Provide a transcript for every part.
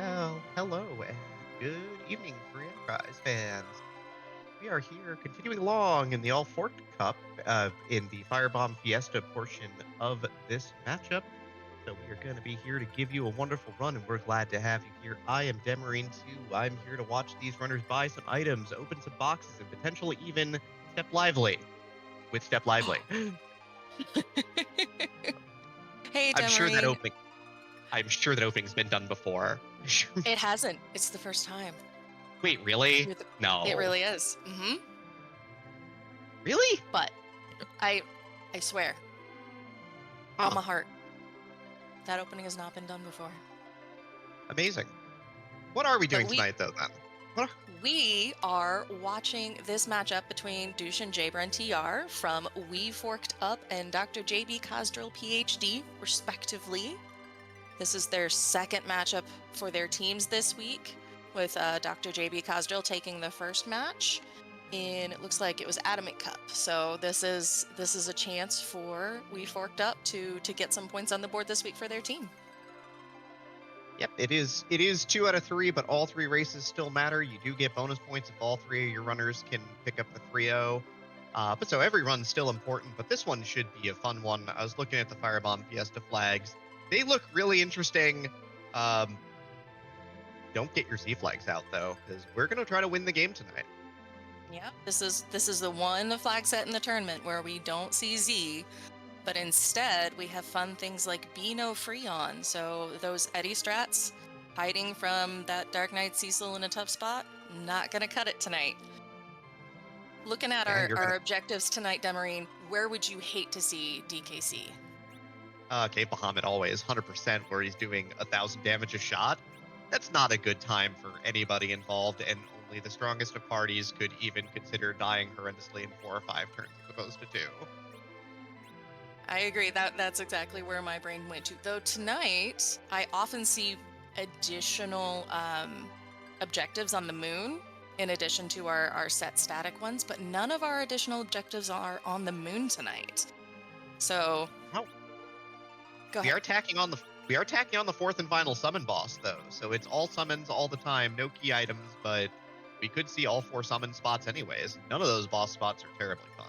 Well, hello and good evening, free enterprise fans. We are here continuing along in the All Forked Cup in the Firebomb Fiesta portion of this matchup. So we are going to be here to give you a wonderful run, and we're glad to have you here. I am Demarine2. I'm here to watch these runners buy some items, open some boxes, and potentially even Step Lively with Step Lively. Hey, I'm sure that Demarine. opening. I'm sure that opening's been done before. It hasn't. It's the first time. Wait, really? It No. really is. Really? But I, I swear on Huh. my heart, that opening has not been done before. Amazing. What are we But doing tonight, though, then? What we are watching this matchup between Duche and JBrunTR from We Forked Up and Dr. JB Cosdrill PhD, respectively. This is their second matchup for their teams this week, with Dr. JB Cosdrill taking the first match in, it looks like it was Adamant Cup. So this is a chance for We Forked Up to get some points on the board this week for their team. Yep, it is 2 out of 3, but all 3 races still matter. You do get bonus points if all 3 of your runners can pick up the 3-0. But so every run's still important, but this one should be a fun one. I was looking at the Firebomb Fiesta flags. They look really interesting. Don't get your Z flags out, though, because we're going to try to win the game tonight. Yeah, this is the one flag set in the tournament where we don't see Z, but instead we have fun things like Be No Freon. So those Eddie strats hiding from that Dark Knight Cecil in a tough spot, not gonna cut it tonight. Looking at Yeah, our objectives tonight, Demarine, where would you hate to see DKC? Cave Bahamut always 100% where he's doing 1,000 damage a shot. That's not a good time for anybody involved, and only the strongest of parties could even consider dying horrendously in 4 or 5 turns as opposed to 2. I agree. That's exactly where my brain went to. Though tonight, I often see additional objectives on the moon in addition to our set static ones, but none of our additional objectives are on the moon tonight. So, Oh, go we ahead. are tacking on the 4th and final summon boss though, so it's all summons all the time, no key items, but we could see all 4 summon spots anyways. None of those boss spots are terribly fun.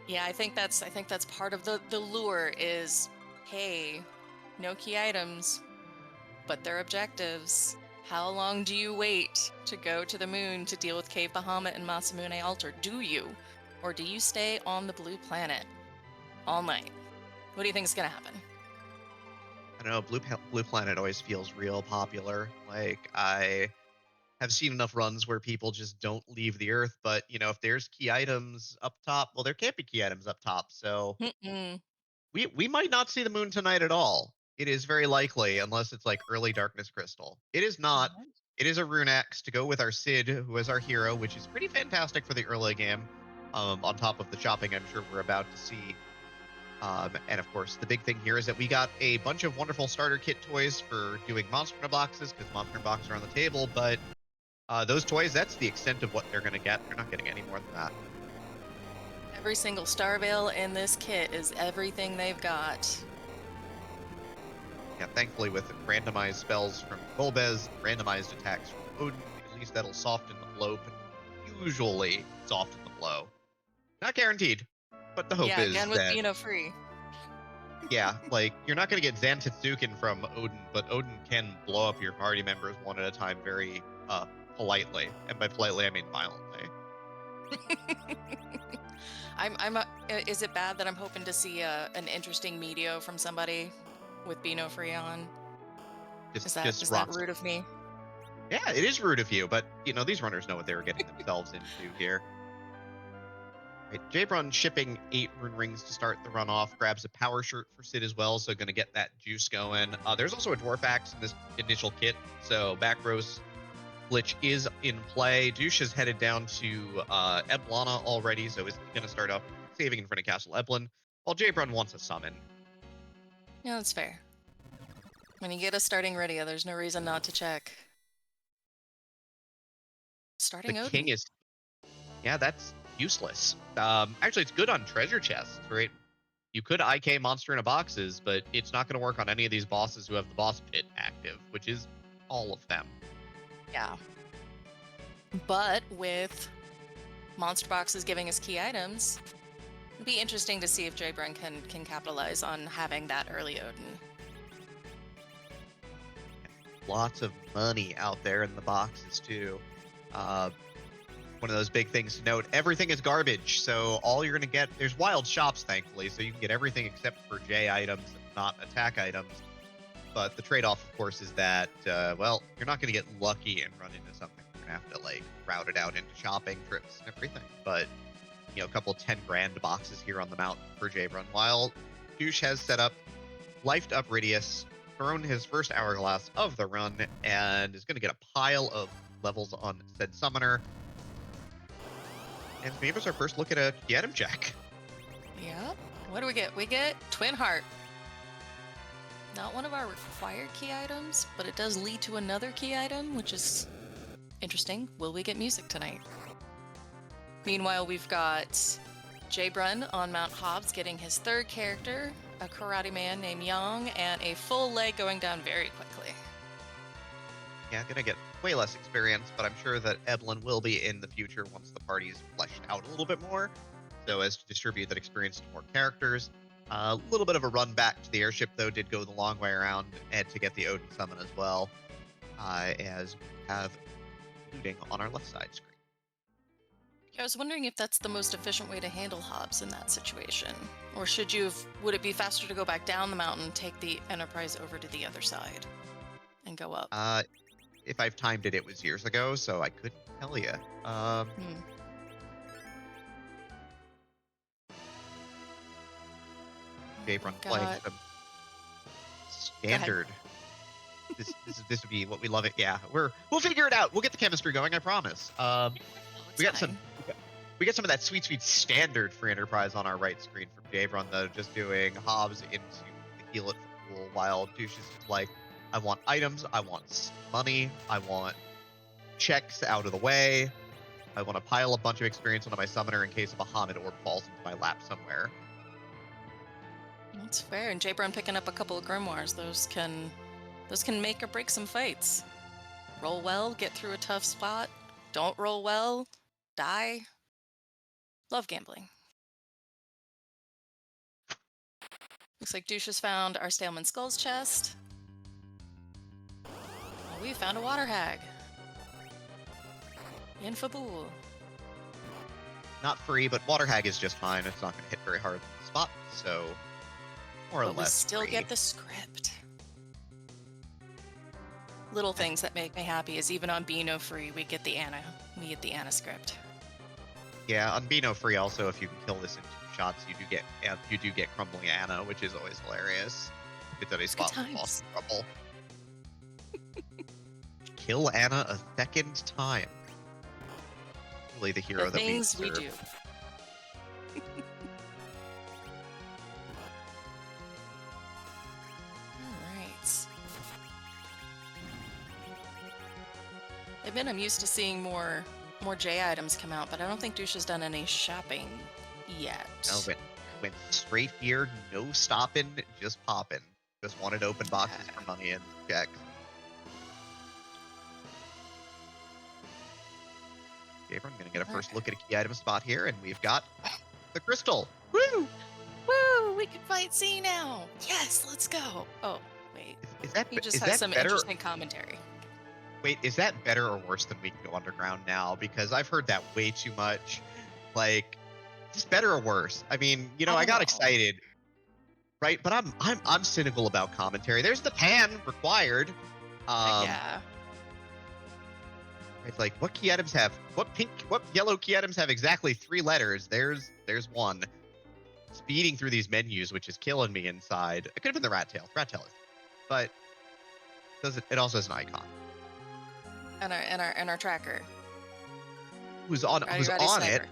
Yeah, I think that's part of the lure is, hey, no key items, but they're objectives. How long do you wait to go to the moon to deal with Cave Bahamut and Masamune Altar? Do you? Or do you stay on the blue planet all night? What do you think is going to happen? I don't know, Blue Planet always feels real popular. Like, I have seen enough runs where people just don't leave the Earth, but, if there's key items up top, well, there can't be key items up top, so Mm-mm. we might not see the moon tonight at all. It is very likely, unless it's like early Darkness Crystal. It is not. It is a Rune Axe to go with our Cid, who is our hero, which is pretty fantastic for the early game, on top of the shopping I'm sure we're about to see. And of course, the big thing here is that we got a bunch of wonderful starter kit toys for doing Monster Hunter boxes, because Monster Hunter boxes are on the table, but those toys, that's the extent of what they're going to get. They're not getting any more than that. Every single Star Veil in this kit is everything they've got. Yeah, thankfully with randomized spells from Golbez, randomized attacks from Odin, at least that'll soften the blow, but usually soften the blow. Not guaranteed, but the hope Yeah, is again with that, Bino Free. yeah, like, you're not going to get Zantetsuken from Odin, but Odin can blow up your party members one at a time very politely. And by politely, I mean violently. Is it bad that I'm hoping to see an interesting Meteo from somebody with Bino Free on? Is Just that rocks. rude of me? Yeah, it is rude of you, but, these runners know what they were getting themselves into here. Right, JBrun shipping 8 rune rings to start the runoff, grabs a power shirt for Sid as well, so going to get that juice going. There's also a dwarf axe in this initial kit, so back row glitch is in play. Duche is headed down to Eblana already, so is going to start up saving in front of Castle Eblin, while JBrun wants a summon. Yeah, that's fair. When you get a starting ready, there's no reason not to check. Starting The Odin. king is... Yeah, that's useless. Actually, it's good on treasure chests, right? You could IK monster in a boxes, but it's not going to work on any of these bosses who have the boss pit active, which is all of them. Yeah. But with monster boxes giving us key items, it'd be interesting to see if JBrun can capitalize on having that early Odin. Lots of money out there in the boxes too. One of those big things to note, everything is garbage, so all you're going to get, there's wild shops, thankfully, so you can get everything except for J items, not attack items. But the trade-off, of course, is that, well, you're not going to get lucky and run into something. You're going to have to, like, route it out into shopping trips and everything. But, you know, a couple 10 grand boxes here on the mountain for JBrun, while Duche has set up, lifed up Ridius, thrown his first hourglass of the run, and is going to get a pile of levels on said summoner. And maybe it's our first look at a key item check. Yep. What do we get? We get Twin Heart. Not one of our required key items, but it does lead to another key item, which is interesting. Will we get music tonight? Meanwhile, we've got JBrun on Mount Hobbs getting his third character, a karate man named Yang, and a full leg going down very quickly. Yeah, gonna get way less experience, but I'm sure that Evelyn will be in the future once the party's fleshed out a little bit more, so as to distribute that experience to more characters. A little bit of a run back to the airship, though, did go the long way around, and to get the Odin summon as well, as we have looting on our left side screen. Yeah, I was wondering if that's the most efficient way to handle Hobbs in that situation, or would it be faster to go back down the mountain, take the Enterprise over to the other side, and go up? If I've timed it, it was years ago, so I couldn't tell you. JBrun playing some standard. This would be what we love it. Yeah, we'll figure it out. We'll get the chemistry going. I promise. We got some of that sweet standard for Enterprise on our right screen from JBrun, though, just doing Hobbs into the heal it for cool, while Douche is just like, I want items, I want money, I want checks out of the way, I want to pile a bunch of experience onto my summoner in case a Bahamut orb falls into my lap somewhere. That's fair. And JBrun picking up a couple of grimoires, those can make or break some fights. Roll well, get through a tough spot. Don't roll well, die. Love gambling. Looks like Douche has found our Staleman Skull's chest. Oh, we found a water hag. In Fabul. Not free, but water hag is just fine. It's not going to hit very hard on the spot, so more or But less we still free. get the script. Little things that make me happy is even on Beano Free, we get the Anna script. Yeah, on Beano free also, if you can kill this in 2 shots, you do get Crumbling Anna, which is always hilarious. It's at a spot with boss trouble. Kill Anna a second time. Really the hero The that things we serve. do. Alright. I'm used to seeing more J items come out, but I don't think Douche has done any shopping yet. No, went straight here, no stopping, just popping. Just wanted open boxes for money and checks. Okay, I'm gonna get a first look at a key item spot here, and we've got the crystal. Woo! Woo! We can fight C now. Yes, let's go. Oh, wait. Is that He just is has that some better? interesting commentary. Wait, is that better or worse than we can go underground now? Because I've heard that way too much. Like, is this better or worse? I mean, you know, I got know. excited, right? But I'm cynical about commentary. There's the pan required. Yeah. It's like, what key items have what yellow key items have exactly 3 letters? There's one. Speeding through these menus, which is killing me inside. It could have been the rat tail. Rat tail is, but it also has an icon. And our tracker. Who's on it?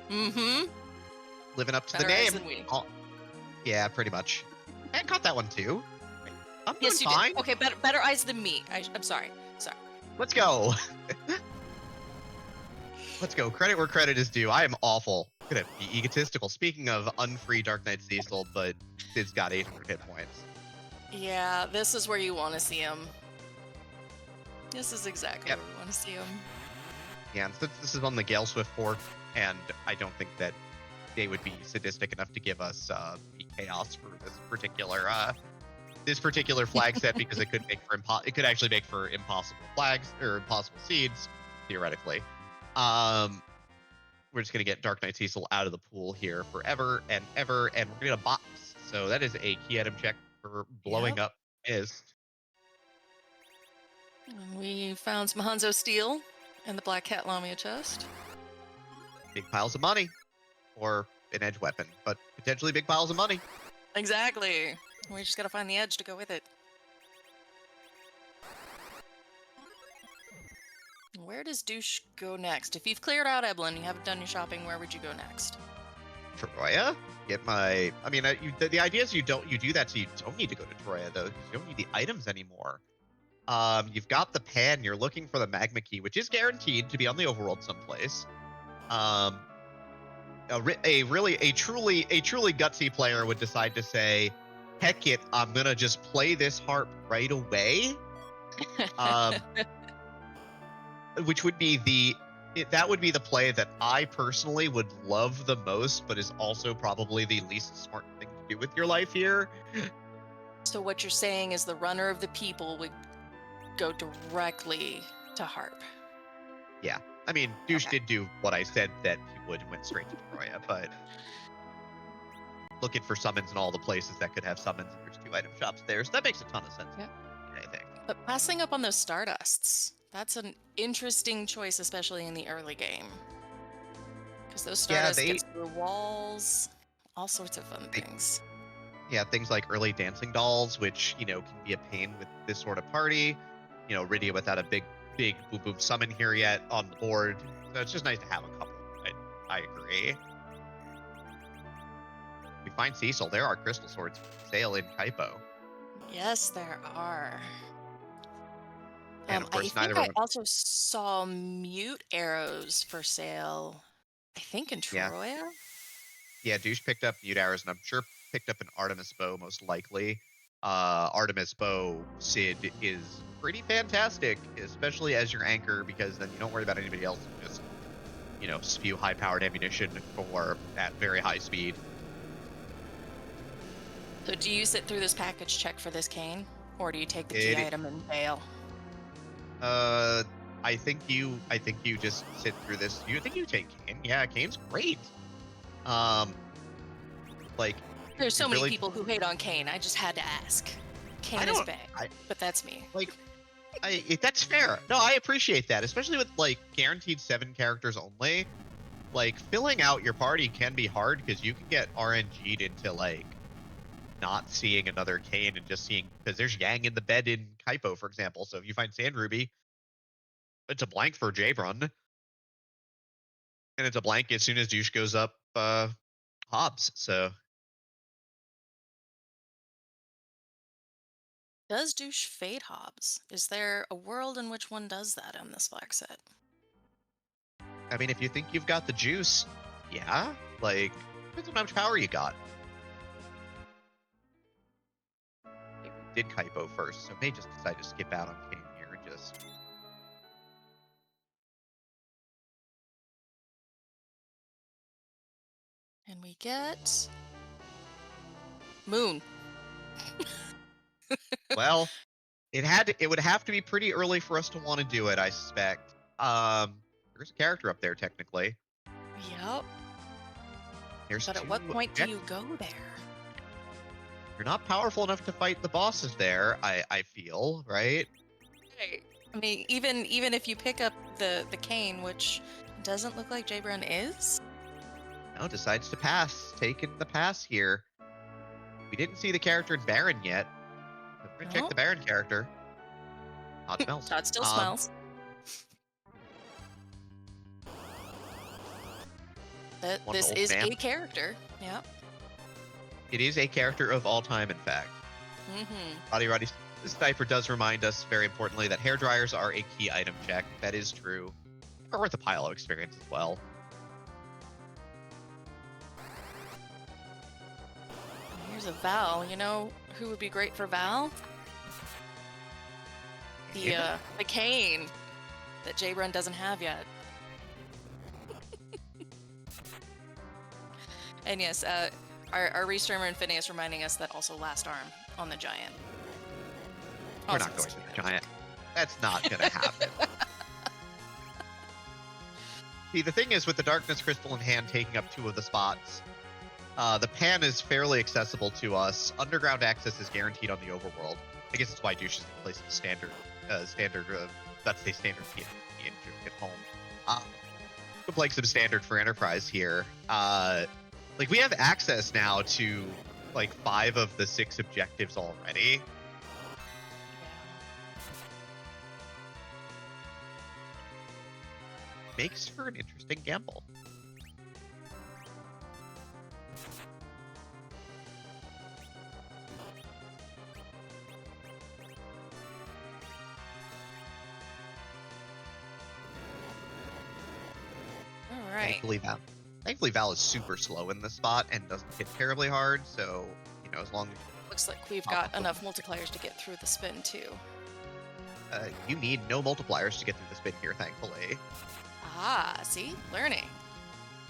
Mm-hmm. Living up to Better the eyes name. than we. Oh, yeah, pretty much. I caught that one too. I'm doing Yes, you fine. did. Okay, better eyes than me. I'm sorry. Let's go. Let's go. Credit where credit is due. I am awful. I'm gonna be egotistical. Speaking of unfree Dark Knight Cecil, but Sid's got 800 hit points. Yeah, this is where you want to see him. This is exactly Yep. where we want to see him. Yeah, and since this is on the Gale Swift fork, and I don't think that they would be sadistic enough to give us Peak Chaos for this particular flag set because it could make for it could actually make for impossible flags or impossible seeds theoretically. Um, we're just gonna get Dark Knight Cecil out of the pool here forever and ever, and we're gonna get a box. So that is a key item check for blowing Yep. up Mist. And we found some Hanzo steel in the Black Cat Lamia chest. Big piles of money, or an edge weapon, but potentially big piles of money. Exactly. We just gotta find the edge to go with it. Where does Douche go next? If you've cleared out Eblin, you haven't done your shopping, where would you go next? Troya. Get my. I mean, the idea is you do that so you don't need to go to Troya though, because you don't need the items anymore. You've got the pan. You're looking for the magma key, which is guaranteed to be on the overworld someplace. Um, a truly gutsy player would decide to say, "Heck it, I'm gonna just play this harp right away." Um, which would be that would be the play that I personally would love the most, but is also probably the least smart thing to do with your life here. So what you're saying is the runner of the people would go directly to Harp. Yeah. I mean, Douche Okay. did do what I said that he would and went straight to Troya, but looking for summons in all the places that could have summons, and there's 2 item shops there, so that makes a ton of sense. Yeah. I think. But passing up on those Stardusts, that's an interesting choice, especially in the early game. Because those Yeah, Stardusts get through walls, all sorts of fun things. Yeah, things like early dancing dolls, which, can be a pain with this sort of party. Rydia without a big boom boom summon here yet on the board. So it's just nice to have a couple. I agree. We find Cecil. There are crystal swords for sale in Kaipo. Yes, there are. And of I course, think neither of I them. also saw mute arrows for sale. I think in Yeah. Troya. Yeah, Douche picked up Mute Arrows, and I'm sure picked up an Artemis Bow, most likely. Artemis Bow Sid is pretty fantastic, especially as your anchor, because then you don't worry about anybody else. You just, spew high-powered ammunition at very high speed. So do you sit through this package check for this cane, or do you take the key It, item and bail? I think you just sit through this. You think you take Kane? Yeah, Kane's great. Like There's you so many really people who hate on Kane. I just had to ask. I Kane is don't bad, I but that's me. like that's fair. No, I appreciate that, especially with guaranteed 7 characters only. Like filling out your party can be hard because you can get RNG'd into not seeing another Kane and just seeing, because there's Yang in the bed in Kaipo, for example. So if you find Sand Ruby, it's a blank for JBrun, and it's a blank as soon as Douche goes up Hobbs. So Does Douche fade Hobbs? Is there a world in which one does that on this flag set? I mean, if you think you've got the juice, yeah, depends on how much power you got. Did Kaipo first, so may just decide to skip out on Kane here and just. And we get Moon. Well, it would have to be pretty early for us to want to do it, I suspect. There's a character up there technically. Yep. There's But at 2 what point do objectives. you go there? You're not powerful enough to fight the bosses there, I feel, right? Right. I mean, even if you pick up the cane, which doesn't look like JBrun is. No, decides to pass. Taking the pass here. We didn't see the character in Baron yet. So we're gonna check No. the Baron character. Hot smells. Todd still smells. This is a character. Yep. It is a character of all time, in fact. Mm-hmm. Roddy Sniper does remind us, very importantly, that hair dryers are a key item check. That is true. They're worth a pile of experience as well. Here's a Val. You know who would be great for Val? the cane that JBrun doesn't have yet. And yes, our restreamer and Phineas reminding us that also last arm on the giant. We're Also not going has to the be giant. That's not going to happen. See, the thing is, with the Darkness Crystal in hand taking up 2 of the spots, the pan is fairly accessible to us. Underground access is guaranteed on the overworld. I guess that's why Duche is going to play some standard, let's say standard PvP and Juke at home. We're playing some standard for Enterprise here. Like, we have access now to, like, 5 of the 6 objectives already. Makes for an interesting gamble. All right. Thankfully Val is super slow in this spot and doesn't hit terribly hard, so, you know, as long as... Looks like we've got enough multipliers to get through the spin, too. You need no multipliers to get through the spin here, thankfully. Ah, see? Learning.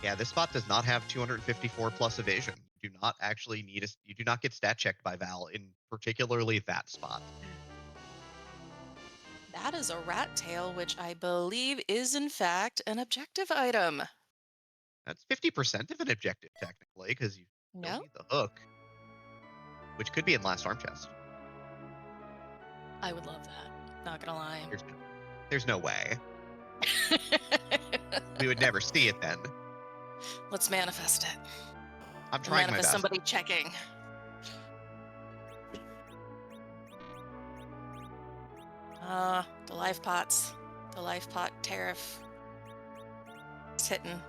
Yeah, this spot does not have 254 plus evasion. You do not actually need you do not get stat checked by Val in particularly that spot. That is a rat tail, which I believe is in fact an objective item. That's 50% of an objective, technically, because you No? still need the hook, which could be in last arm chest. I would love that. Not gonna lie. There's no way. We would never see it then. Let's manifest it. I'm trying my best. Somebody checking. The life pots. The life pot tariff. It's hitting.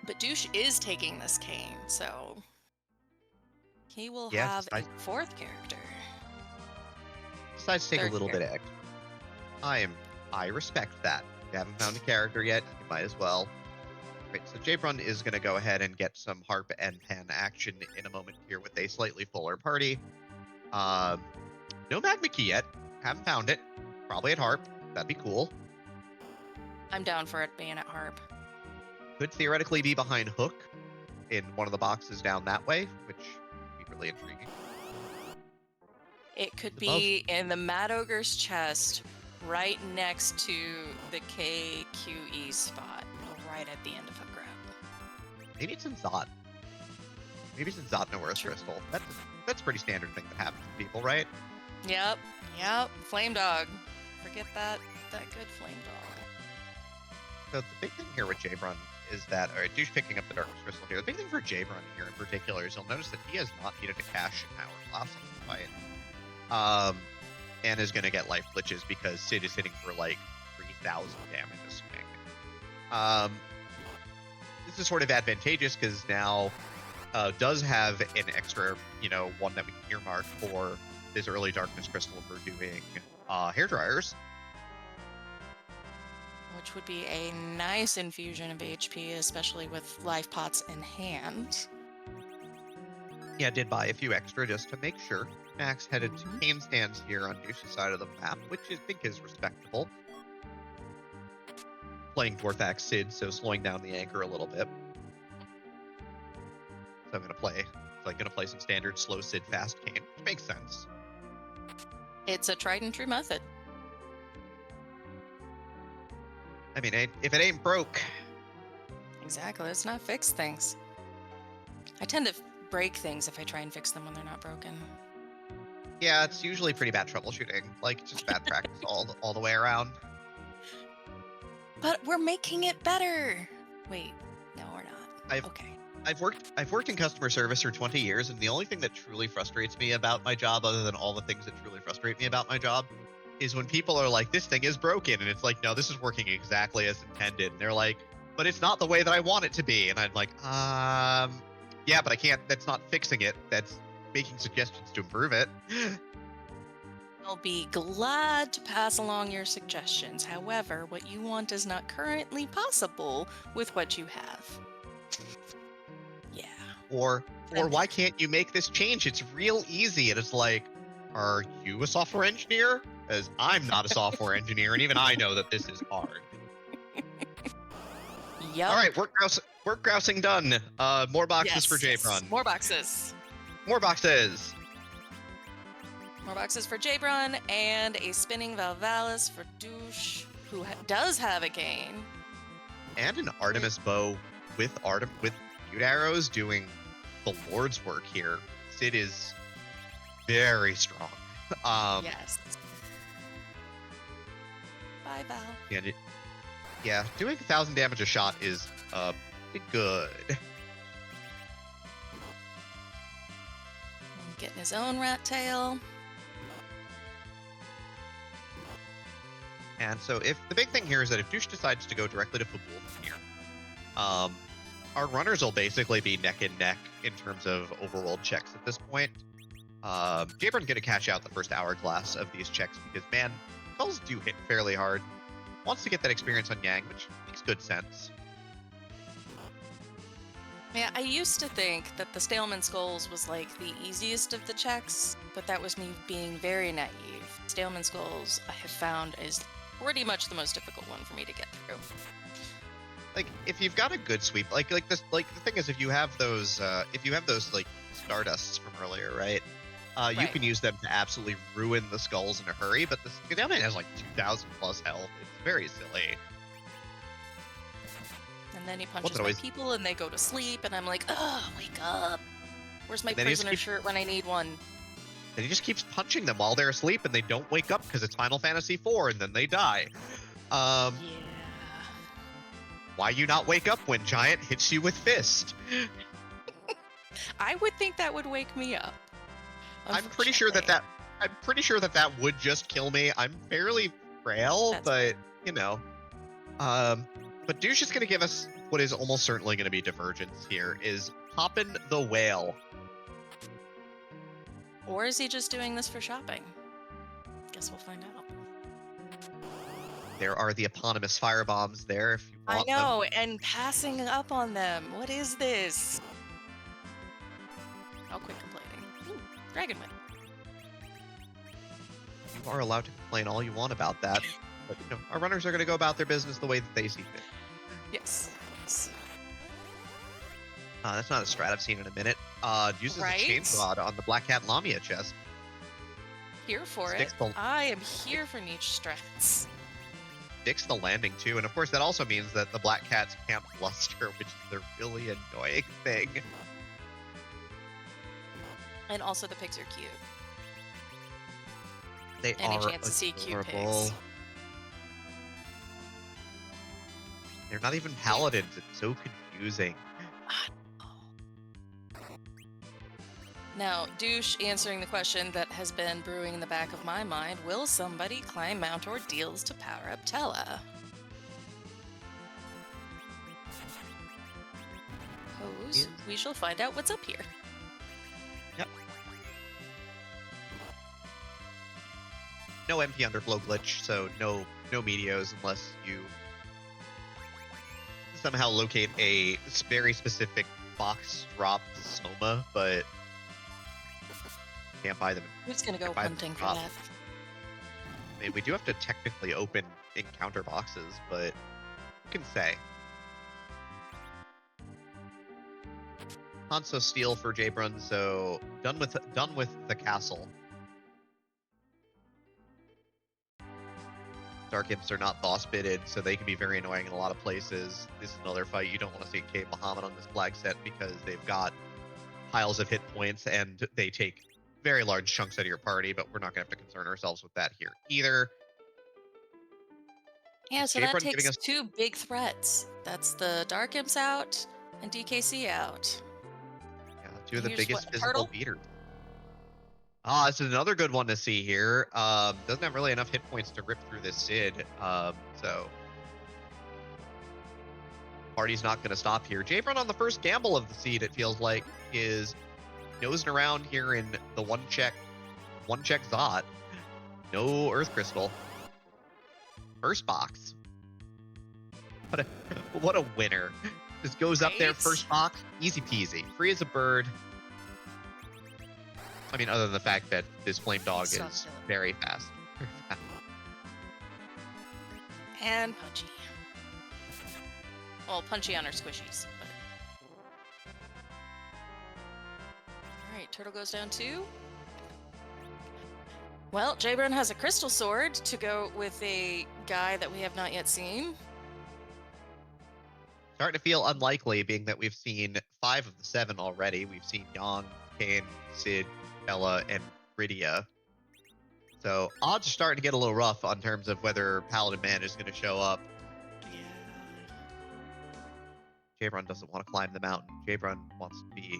But Douche is taking this cane, so he will have a 4th character. Decides to take a little bit of extra. I respect that. If you haven't found a character yet, you might as well. Right, so JBrun is going to go ahead and get some harp and pan action in a moment here with a slightly fuller party. No magma key yet. Haven't found it. Probably at harp. That'd be cool. I'm down for it being at harp. Could theoretically be behind hook in one of the boxes down that way, which would be really intriguing. It could be in the Mad Ogre's chest, right next to the KQE spot, right at the end of a grab. Maybe it's in Zod. Maybe it's in Zod Noah's Crystal. That's a pretty standard thing that happens to people, right? Yep. Flame Dog. Forget that good Flame Dog. So the big thing here with JBrun is that, or Douche picking up the Darkness Crystal here, the big thing for JBrun here in particular is you'll notice that he has not needed to cash an Hourglass on this fight. And is going to get life glitches because Sid is hitting for like 3,000 damage a swing. This is sort of advantageous because now does have an extra, one that we can earmark for his early Darkness Crystal for doing hair dryers. Which would be a nice infusion of HP, especially with life pots in hand. Yeah, I did buy a few extra just to make sure. Max headed to cane stands here on Douche's side of the map, which I think is respectable. Playing Dwarfax Sid, so slowing down the anchor a little bit. So I'm gonna play some standard slow Sid fast cane, which makes sense. It's a tried and true method. I mean, if it ain't broke. Exactly, let's not fix things. I tend to break things if I try and fix them when they're not broken. Yeah, it's usually pretty bad troubleshooting. Like, just bad practice all the way around. But we're making it better. Wait, no, we're not. Okay. I've worked in customer service for 20 years, and the only thing that truly frustrates me about my job, other than all the things that truly frustrate me about my job, is when people are like, this thing is broken, and it's like, no, this is working exactly as intended. And they're like, but it's not the way that I want it to be. And I'm like, yeah, but I can't, that's not fixing it. That's making suggestions to improve it. I'll be glad to pass along your suggestions. However, what you want is not currently possible with what you have. Yeah. Or or why can't you make this change? It's real easy. And it's like, are you a software engineer? Because I'm not a software engineer, and even I know that this is hard. Yep. All right, work grousing done. More boxes for Yes. JBrun. More boxes. More boxes. More boxes for JBrun and a spinning Valvalis for Duche, who does have a cane. And an Artemis bow with shoot arrows doing the Lord's work here. Sid is very strong. Yes. Bye, Val. And yeah, doing 1,000 damage a shot is pretty good. Getting his own rat tail. And so if the big thing here is that if Duche decides to go directly to Fabul from here, our runners will basically be neck and neck in terms of overworld checks at this point. JBrun going to catch out the first hourglass of these checks because, man, skulls do hit fairly hard. Wants to get that experience on Yang, which makes good sense. Yeah, I used to think that the Staleman Skulls was like the easiest of the checks, but that was me being very naive. Staleman Skulls I have found is pretty much the most difficult one for me to get through. Like, if you've got a good sweep, like this, like the thing is, if you have those like Stardusts from earlier, right? You can use them to absolutely ruin the skulls in a hurry. But the Skadaman has like 2,000 plus health. It's very silly. And then he punches my people, and they go to sleep, and I'm like, ugh, wake up! Where's my prisoner shirt when I need one? And he just keeps punching them while they're asleep, and they don't wake up because it's Final Fantasy IV, and then they die. Yeah. Why you not wake up when Giant hits you with fist? I would think that would wake me up. I'm pretty sure that would just kill me. I'm fairly frail, but you know. But Duche is going to give us what is almost certainly going to be Divergence here, is Poppin' the Whale. Or is he just doing this for shopping? Guess we'll find out. There are the eponymous firebombs there if you want them. I know, and passing up on them. What is this? I'll quit complaining. Ooh, Dragon Wing. You are allowed to complain all you want about that, but you know, our runners are going to go about their business the way that they see fit. Yes. That's not a strat I've seen in a minute. Uses Right? a chainsaw on the Black Cat Lamia chest. Here for Sticks it. I am here for niche strats. Sticks the landing too, and of course that also means that the Black Cats can't bluster, which is a really annoying thing. And also the pigs are cute. They Any are chance to see cute adorable. pigs. They're not even paladins. It's so confusing. Now, Douche answering the question that has been brewing in the back of my mind, will somebody climb Mount Ordeals to power up Tella? Pose, we shall find out what's up here. Yep. No MP underflow glitch, so no Meteos unless you somehow locate a very specific box drop Soma, but can't buy them. Who's gonna go hunting for that? I mean, we do have to technically open encounter boxes, but who can say? Hanso Steel for JBrun, so done with the castle. Dark Imps are not boss bitted, so they can be very annoying in a lot of places. This is another fight you don't want to see Cave Bahamut on this flag set because they've got piles of hit points and they take very large chunks out of your party, but we're not going to have to concern ourselves with that here either. Yeah, so that takes two big threats. That's the Dark Imps out and DKC out. Yeah, two of the biggest physical beaters. This is another good one to see here. Doesn't have really enough hit points to rip through this Sid, so party's not going to stop here. JBrun on the first gamble of the seed, it feels like, is nosing around here in the one check Zot. No Earth Crystal. First box. What a winner. Just goes up there, first box, easy peasy. Free as a bird. I mean, other than the fact that this flame dog Stop is killing. very fast. And Punchy. Well, Punchy on her squishies. But... Alright, Turtle goes down too. Well, JBrun has a crystal sword to go with a guy that we have not yet seen. Starting to feel unlikely, being that we've seen 5 of the 7 already. We've seen Yang, Kane, Sid, Ella, and Rydia. So odds are starting to get a little rough on terms of whether Paladin Man is going to show up. Yeah. JBrun doesn't want to climb the mountain. JBrun wants to be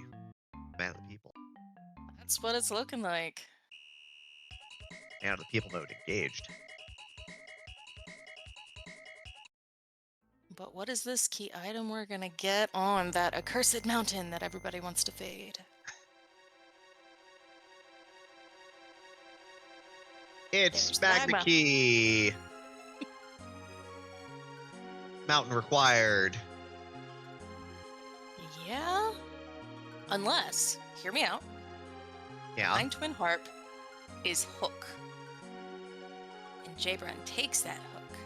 a man of the people. That's what it's looking like. Man of the people mode engaged. But what is this key item we're gonna get on that accursed mountain that everybody wants to fade? It's There's the Magma magma. Key. Mountain required. Yeah? Unless, hear me out, Yeah. Pine Twin Harp is hook. And JBrun takes that hook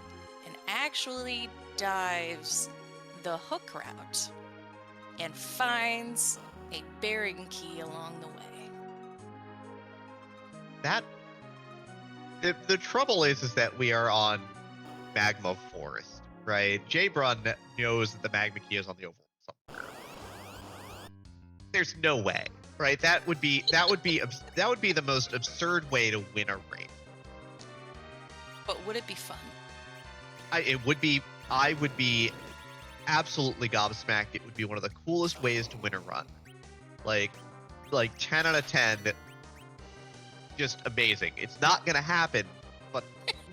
and actually dives the hook route and finds a bearing key along the way. That the trouble is that we are on Magma Forest, right? JBrun knows that the Magma Key is on the overworld somewhere. There's no way, right? That would be the most absurd way to win a raid. But would it be fun? It would be. I would be absolutely gobsmacked. It would be one of the coolest ways to win a run. Like 10 out of 10. Just amazing. It's not gonna happen, but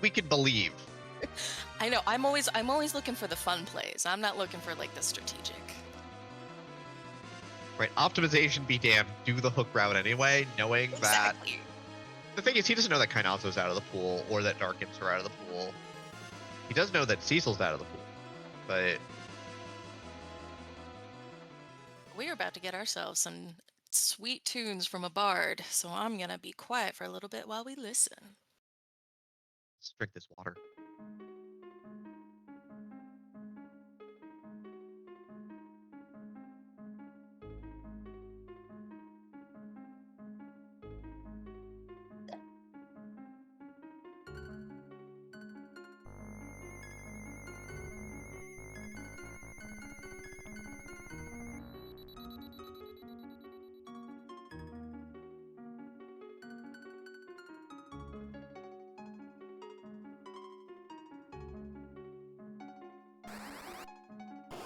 we can believe. I know. I'm always looking for the fun plays. I'm not looking for like the strategic. Right? Optimization be damned. Do the hook route anyway, knowing that. Exactly. The thing is, he doesn't know that Kainazo's out of the pool or that Dark Imps are out of the pool. He does know that Cecil's out of the pool, but We're about to get ourselves some sweet tunes from a bard, so I'm gonna be quiet for a little bit while we listen. let's drink this water.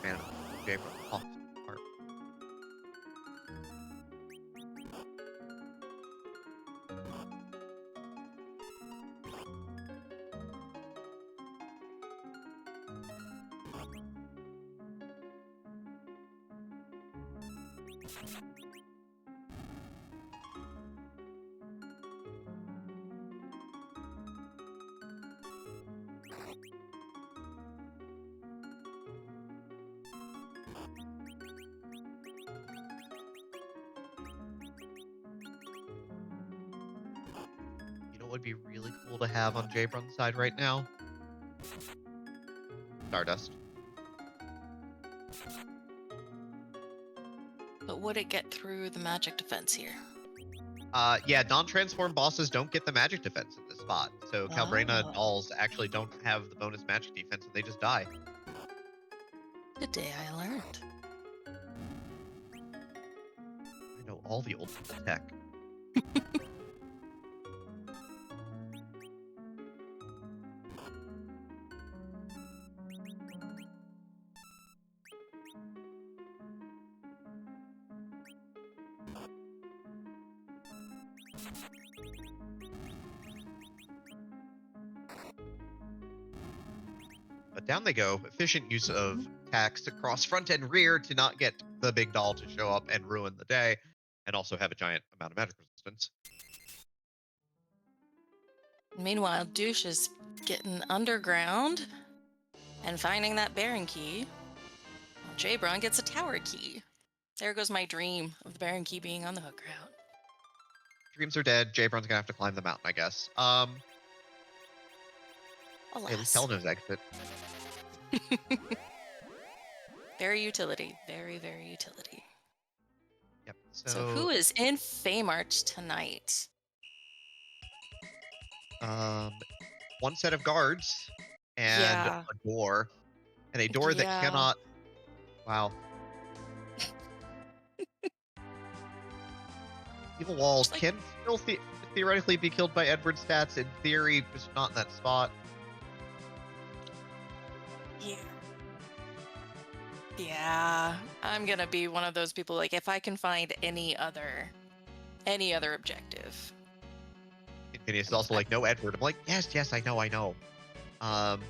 Man, JBrun. Oh, heart. You know what would be really cool to have on JBrun's side right now? Stardust. But would it get through the magic defense here? Yeah, non-transform bosses don't get the magic defense in this spot. So Calbrena Oh. dolls actually don't have the bonus magic defense and they just die. The day I learned. I know all the old school tech. But down they go. Efficient use of attacks across front and rear to not get the big doll to show up and ruin the day, and also have a giant amount of magic resistance. Meanwhile, Duche is getting underground and finding that bearing key. While JBrun gets a tower key. There goes my dream of the bearing key being on the hook route. Dreams are dead. JBrun's gonna have to climb the mountain, I guess. Hey, at least Alas. Hell knows exit. Very utility. Very, very utility. Yep. So So who is in Feymarch tonight? um, one set of guards and Yeah. a door, and a door that Yeah. cannot. Wow. Evil Wall Just like, can still theoretically be killed by Edward stats. In theory, just not in that spot. yeah. Yeah. I'm gonna be one of those people, like, if I can find any other objective. Infineous is also like, no Edward. I'm like, yes, I know. Um,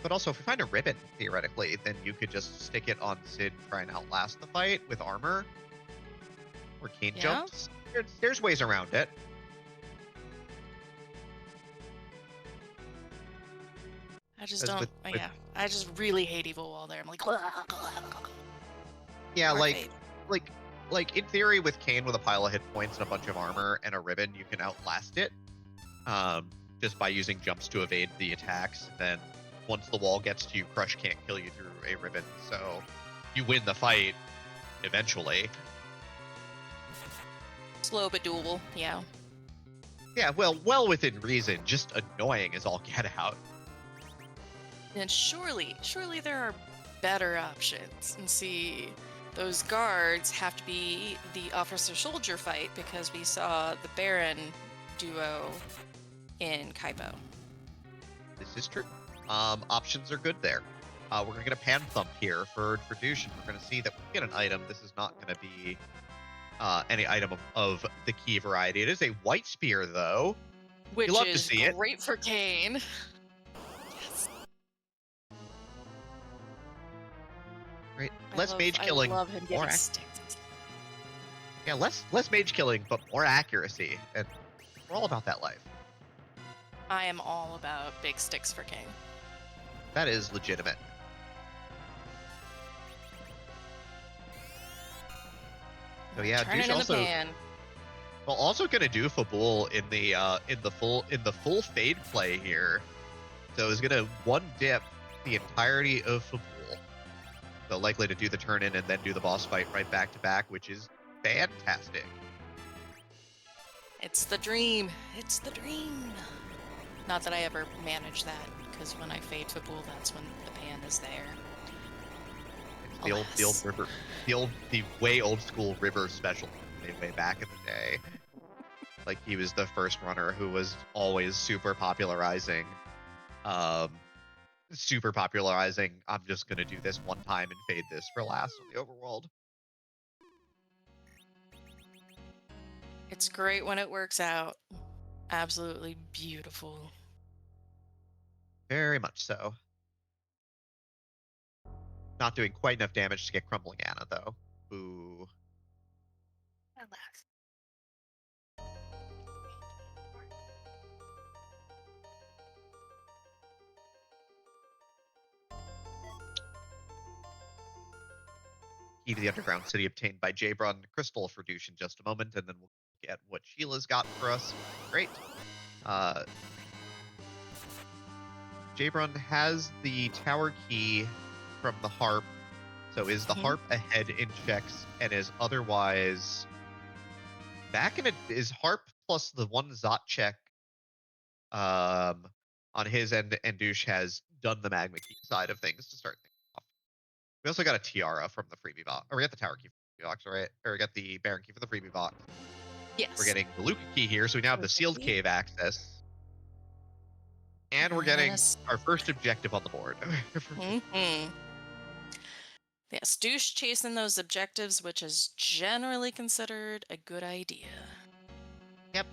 but also, if we find a ribbon, theoretically, then you could just stick it on Sid, try and outlast the fight with armor. Or Kane Yeah. jumps. There's ways around it. I just As don't. with Yeah. I just really hate Evil Wall there. I'm like, yeah, hard fate. like like in theory, with Kane with a pile of hit points and a bunch of armor and a ribbon, you can outlast it. Just by using jumps to evade the attacks. Then once the wall gets to you, Crush can't kill you through a ribbon. So you win the fight eventually. Slow but doable. Yeah. Yeah, well within reason. Just annoying as all get out. And surely there are better options. And see, those guards have to be the officer-soldier fight because we saw the Baron duo in Kaipo. This is true. Options are good there. We're gonna get a pan thump here for Duche, and we're gonna see that we get an item. This is not gonna be any item of the key variety. It is a white spear, though. Which You love to is see it. great for Kane. Yes. Right. Less mage I killing, love him more getting sticks. yeah, less mage killing, but more accuracy, and we're all about that life. I am all about big sticks for Kane. That is legitimate. So yeah, Turn it Duche in the also pan. well also gonna do Fabul in the full fade play here. So is gonna one dip the entirety of Fabul. So likely to do the turn in and then do the boss fight right back to back, which is fantastic. It's the dream. It's the dream. Not that I ever manage that, because when I fade Fabul, that's when the pan is there. It's the old river, the way old school river special way back in the day. Like he was the first runner who was always super popularizing. I'm just gonna do this one time and fade this for last on the overworld. It's great when it works out. Absolutely beautiful. Very much so. Not doing quite enough damage to get Crumbling Anna, though. Ooh. Alas. Key to the Underground City obtained by JBrun Crystal for Douche in just a moment, and then we'll get what Sheila's got for us. Great. JBrun has the tower key from the harp, so is the harp ahead in checks and is otherwise back in it. Is harp plus the one Zot check on his end, and Douche has done the magma key side of things to start things off. We also got a tiara from the freebie box, or we got the tower key from the freebie box, right? Or we got the Baron key for the freebie box. Yes. We're getting the Luca key here, so we now have the sealed cave access. And we're getting our first objective on the board. Yes, Douche chasing those objectives, which is generally considered a good idea. Yep.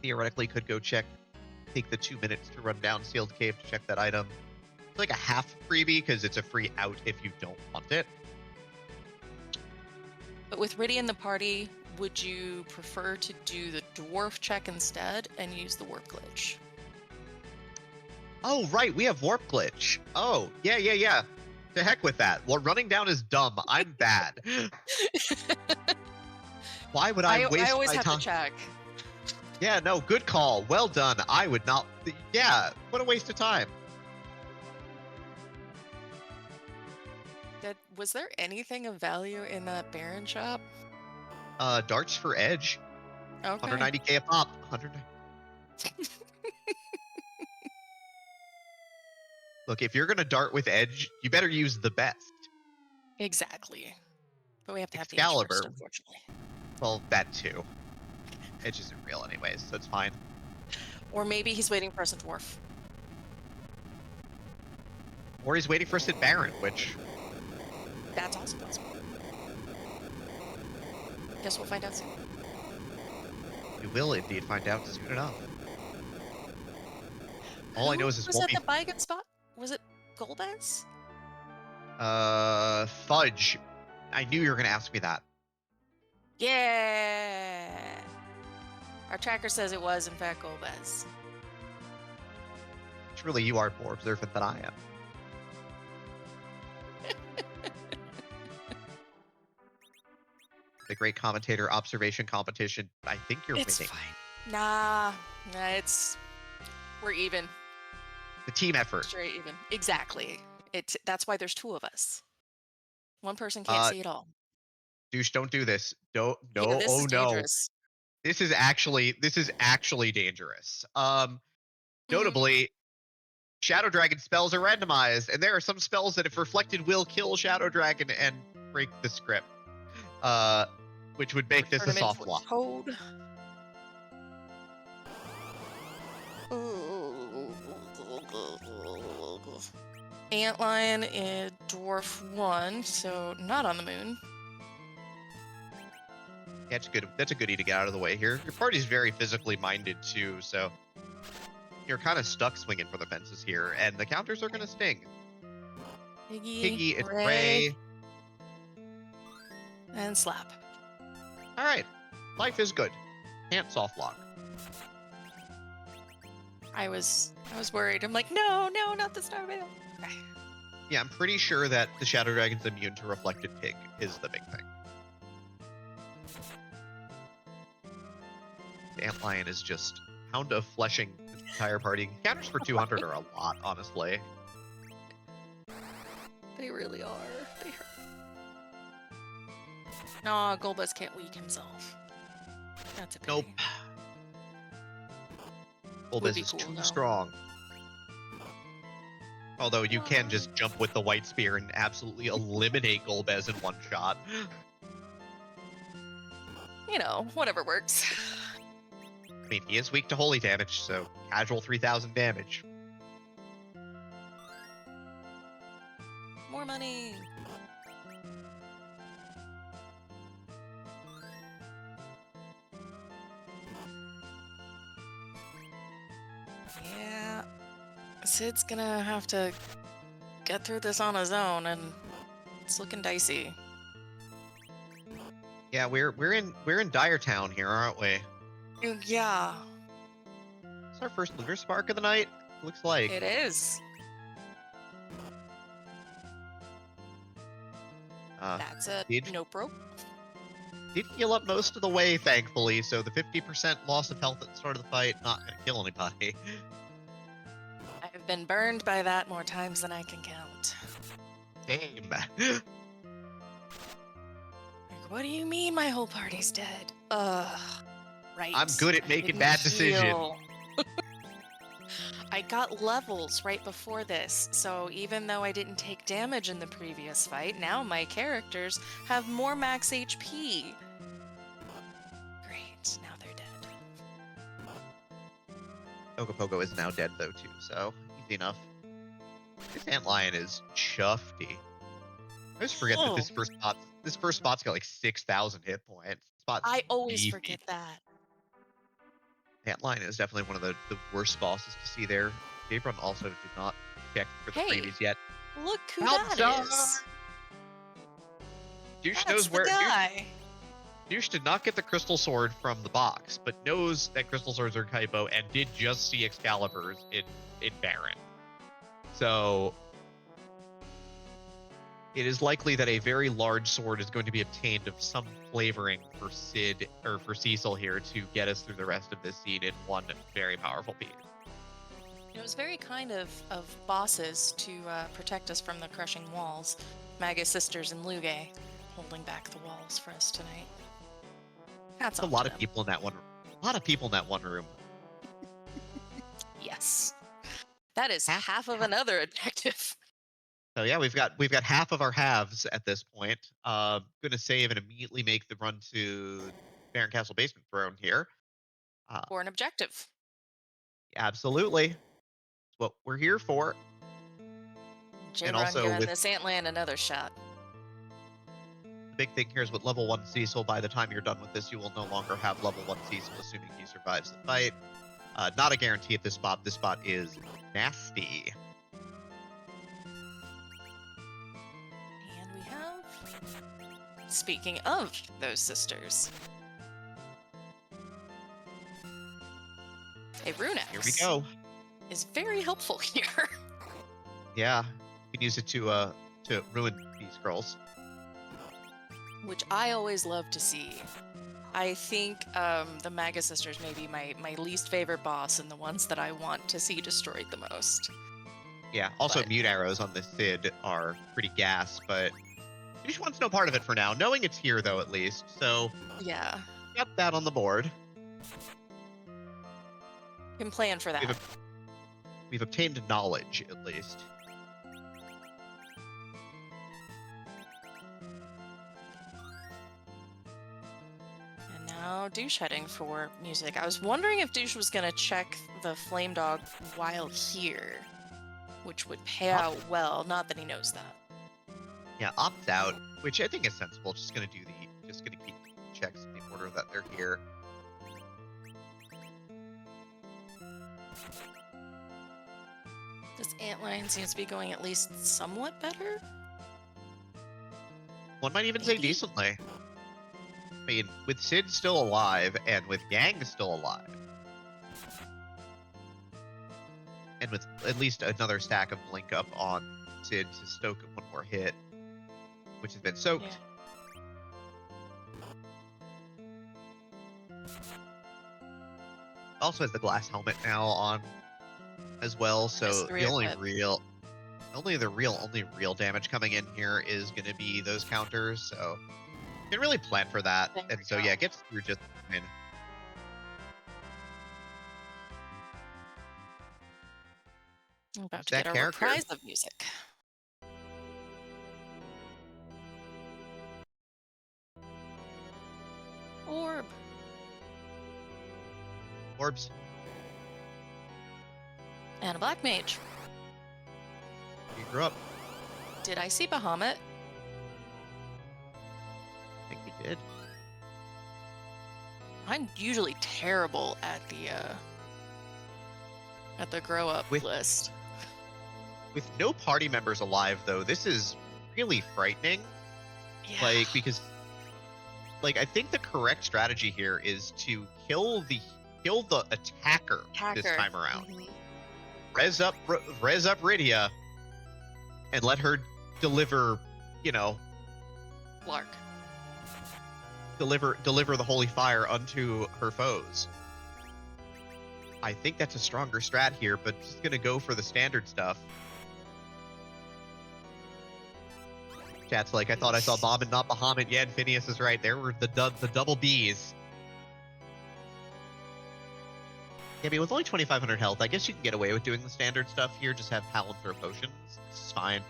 Theoretically could go take the 2 minutes to run down sealed cave to check that item. It's like a half freebie because it's a free out if you don't want it. But with Riddy in the party, would you prefer to do the dwarf check instead and use the warp glitch? Oh, right, we have warp glitch. Oh, yeah. To heck with that. Well, running down is dumb. I'm bad. Why would I I waste always my have to time? check. Yeah, no, good call. Well done. I would not. Yeah, what a waste of time. Was there anything of value in that Baron shop? Darts for Edge. Okay. 190k a pop. 190. Look, if you're gonna dart with Edge, you better use the best. Exactly. But we have to have the edge first, Excalibur. unfortunately. Well, that too. Edge isn't real anyways, so it's fine. Or maybe he's waiting for us in Dwarf. Or he's waiting for Sid Baron, which That's also possible. Guess we'll find out soon. we will indeed find out soon enough. All I Who know is this was won't at be the Bygone spot? Was it Golbez? fudge. I knew you were gonna ask me that. Yeah. Our tracker says it was, in fact, Golbez. Truly, you are more observant than I am. The great commentator observation competition. I think you're It's winning. fine. Nah, we're even. The team effort. Straight even. Exactly. That's why there's two of us. One person can't Uh, see it all. Douche, don't do this. Don't. Yeah, No. this Oh is no. dangerous. This is actually dangerous. Mhm. Notably, Shadow Dragon spells are randomized, and there are some spells that, if reflected, will kill Shadow Dragon and break the script. Which would Or make this turn a him into soft a lock. toad. Antlion is Dwarf 1, so not on the moon. Yeah, it's good. That's a goodie to get out of the way here. Your party's very physically minded too, so you're kind of stuck swinging for the fences here, and the counters are going to sting. Piggy, it's Ray. And slap. All right, life is good. Can't soft lock. I was worried. I'm like, no, not the Starveil. Okay. Yeah, I'm pretty sure that the Shadow Dragon's immune to Reflected Pig is the big thing. The Antlion is just Hound of Fleshing the entire party. Counters for 200 are a lot, honestly. They really are. They hurt. No, Golbez can't weak himself. That's a pity. Nope. Golbez be is cool, too though. strong. Although you can just jump with the White Spear and absolutely eliminate Golbez in one shot. You know, whatever works. I mean, he is weak to holy damage, so casual 3,000 damage. More money. Yeah. Sid's gonna have to get through this on his own, and it's looking dicey. Yeah, we're in Dire Town here, aren't we? Yeah, It's our first Lunar Spark of the night. Looks like. it is. That's a did- nope rope. Did heal up most of the way, thankfully, so the 50% loss of health at the start of the fight, not gonna kill anybody. I've been burned by that more times than I can count. Damn. Like, what do you mean my whole party's dead? Ugh. Right. I'm good at I making didn't bad decisions. heal. I got levels right before this, so even though I didn't take damage in the previous fight, now my characters have more max HP. Great, now they're dead. Ogopogo is now dead, though, too, so easy enough. This Antlion is chuffy. I always forget that this first spot's got like 6,000 hit points. Spot's I always beefy. forget that. Antlion is definitely one of the worst bosses to see there. JBrun also did not check for the Hey, freebies yet. Look who Outside! that is. Douche That's knows the where. guy. Douche did not get the crystal sword from the box, but knows that crystal swords are typo and did just see Excaliburs in Baron. So it is likely that a very large sword is going to be obtained of some flavoring for Sid or for Cecil here to get us through the rest of this scene in one very powerful piece. It was very kind of bosses to protect us from the crushing walls. Maga sisters and Luge holding back the walls for us tonight. Hats A off lot to of them. people in that one. A lot of people in that one room. Yes. That is Half, half of half. another objective. So yeah, we've got half of our halves at this point. Going to save and immediately make the run to Baron Castle Basement Throne here. Uh, For an objective. absolutely, it's what we're here for. And JBrun also giving with this Antland another shot. the big thing here is with level 1 Cecil, by the time you're done with this, you will no longer have level 1 Cecil, assuming he survives the fight. Not a guarantee at this spot. This spot is nasty. And we have, speaking of those sisters, a rune Here we axe go. is very helpful here. Yeah, you can use it to ruin these girls. Which I always love to see. I think the Maga sisters may be my least favorite boss and the ones that I want to see destroyed the most. Yeah, also But mute arrows on this Sid are pretty gas, but Duche wants no part of it for now, knowing it's here though at least. So yeah, got that on the board. can plan for that. We've obtained knowledge at least. And now Douche heading for music. I was wondering if Douche was gonna check the flame dog while here, which would pay out well. Not that he knows that. Yeah, opts out, which I think is sensible. Just gonna keep checks in the order that they're here. This antline seems to be going at least somewhat better. One might even say Maybe? decently. I mean, with Sid still alive and with Yang still alive, and with at least another stack of Blink up on Sid to stoke one more hit, which has been soaked. Yeah. Also has the glass helmet now on as well, so Just the only equipped. real damage coming in here is going to be those counters. So you can really plan for that, There and we so go. yeah, gets through just fine. I'm about Who's to get that a character? reprise of music. Orb. Orbs. And a black mage. You grew up. Did I see Bahamut? I think you did. I'm usually terrible at the grow up With- list. With no party members alive, though, this is really frightening. Yeah. Like, because, like, I think the correct strategy here is to kill the attacker this Hacker. time around. Mhm. Res up Rydia, and let her deliver, Lark. deliver the holy fire unto her foes. I think that's a stronger strat here, but just gonna go for the standard stuff. Chat's like, I thought I saw Bob and not Bahamut. Yeah, and Phineas is right. There were the double Bs. Yeah, I mean, with only 2,500 health, I guess you can get away with doing the standard stuff here. Just have Hal and throw potions. This is fine.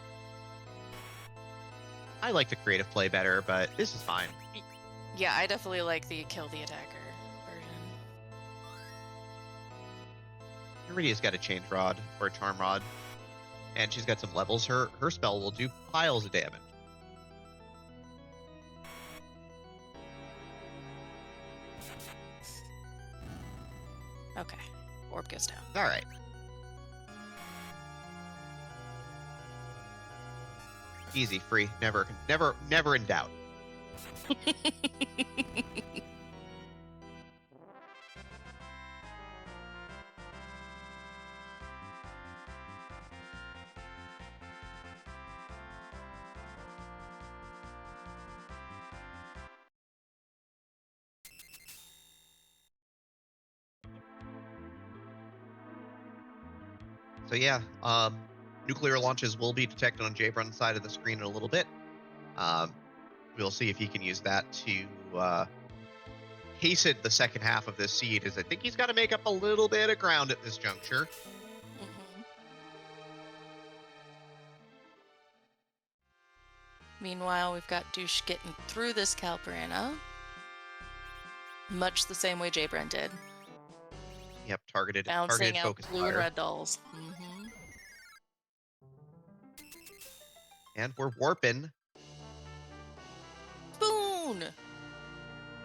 I like the creative play better, but this is fine. Yeah, I definitely like the kill the attacker version. Iridia's got a change rod or a charm rod, and she's got some levels. Her spell will do piles of damage. Okay. Orb goes down. All right. Easy, free, never in doubt. So yeah, nuclear launches will be detected on JBrun's side of the screen in a little bit. Um, we'll see if he can use that to hasten the second half of this seed, as I think he's got to make up a little bit of ground at this juncture. Mhm. Meanwhile, we've got Douche getting through this Calpurnia, much the same way JBrun did, Yep, targeted bouncing out focus blue and fire. red dolls. And we're warping, Spoon!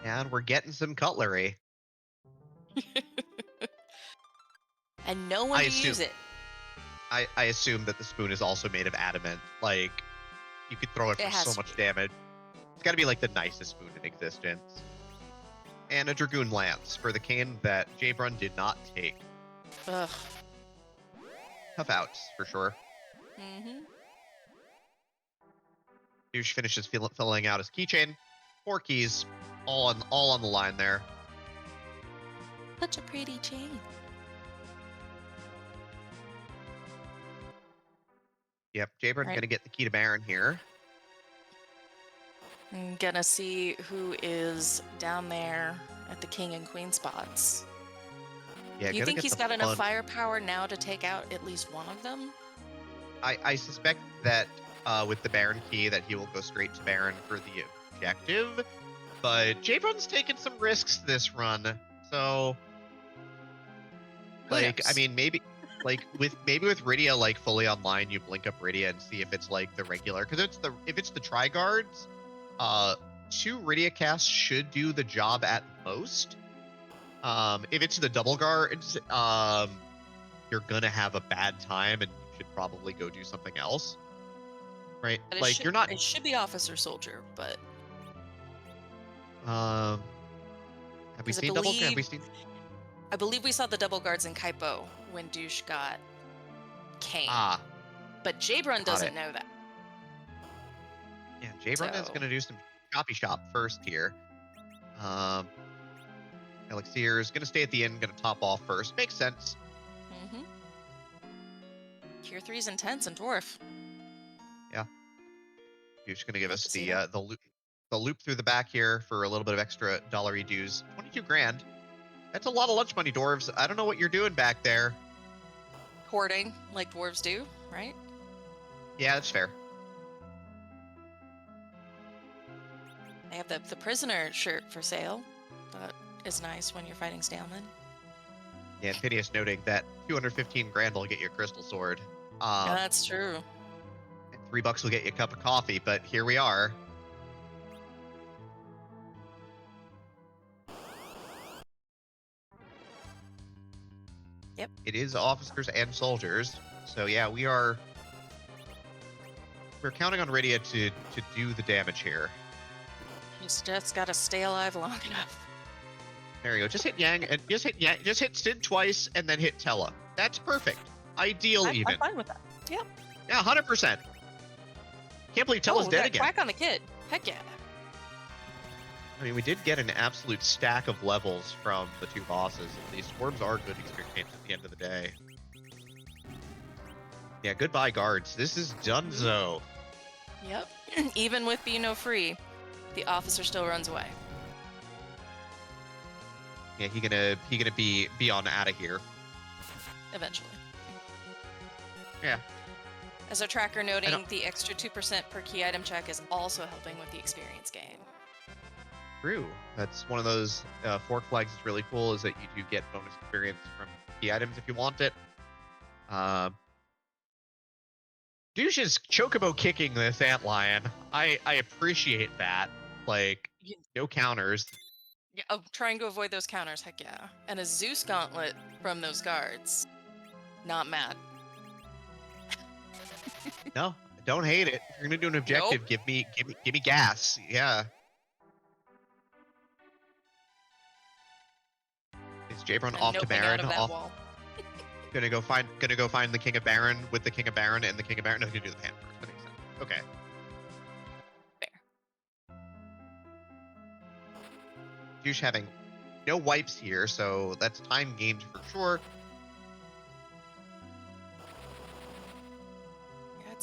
and we're getting some cutlery. And no one I to assume use it. I assume that the spoon is also made of adamant. Like, you could throw it It for so has to much be. damage. It's got to be like the nicest spoon in existence. And a Dragoon Lance for the cane that JBrun did not take. Ugh. Tough outs, for sure. Mm-hmm. Douche finishes filling out his keychain. 4 keys, all on the line there. Such a pretty chain. Yep, JBrun's Right. going to get the key to Baron here. I'm gonna see who is down there at the king and queen spots. Yeah, Do you gonna think get he's the got enough fun. firepower now to take out at least one of them? I suspect that with the Baron key that he will go straight to Baron for the objective. But JBrun's taken some risks this run. So, Who like, I knows? mean, maybe with Rydia like fully online, you blink up Rydia and see if it's like the regular, because if it's the Tri-Guards, 2 Rydia casts should do the job at most. If it's the double guards, you're gonna have a bad time and you should probably go do something else. Right? But Like, you're not it should be officer soldier, but have we because seen have we seen I believe we saw the double guards in Kaipo when Douche got Kane. But JBrun got doesn't it. know that. Yeah, JBrun is So gonna do some copy shop first here. Elixir is gonna stay at the end, gonna top off first. Makes sense. mm-hmm. Tier 3's intense and dwarf. Yeah. You're just gonna give Love us to see that. the loop through the back here for a little bit of extra dollary dues. 22 grand. That's a lot of lunch money, dwarves. I don't know what you're doing back there. Hoarding like dwarves do, right? Yeah, that's fair. They have the prisoner shirt for sale. That is nice when you're fighting Stalman. Yeah, and Phineas noting that 215 grand will get you a crystal sword. That's true. And $3 will get you a cup of coffee, but here we are. Yep. It is officers and soldiers. So yeah, we're counting on Rydia to do the damage here. Just gotta stay alive long enough. There you go. Just hit Yang and just hit Sid twice and then hit Tella. That's perfect. Ideal even. I'm fine with that. Yep. Yeah, 100%. Can't believe Tella's dead again. Crack on the kid. Heck yeah. I mean, we did get an absolute stack of levels from the 2 bosses. These swarms are good experience at the end of the day. Yeah, goodbye guards. This is Dunzo. Yep. Even with Be No Free, the officer still runs away. Yeah, he gonna be on out of here. Eventually. Yeah. As our tracker noting, the extra 2% per key item check is also helping with the experience gain. True. That's one of those fork flags that's really cool, is that you do get bonus experience from key items if you want it. Douche is chocobo kicking this antlion. I appreciate that. Like, no counters. Yeah, oh, trying to avoid those counters, heck yeah. And a Zeus gauntlet from those guards. Not mad. No, don't hate it. If you're gonna do an objective, Nope. give me gas. Yeah. Is JBrun And off to noping Baron? out of that Off. wall. Gonna go find the King of Baron with the King of Baron and the King of Baron. No, he's gonna do the hand first. That makes sense. Okay. Fair. Douche having no wipes here, so that's time gained for sure.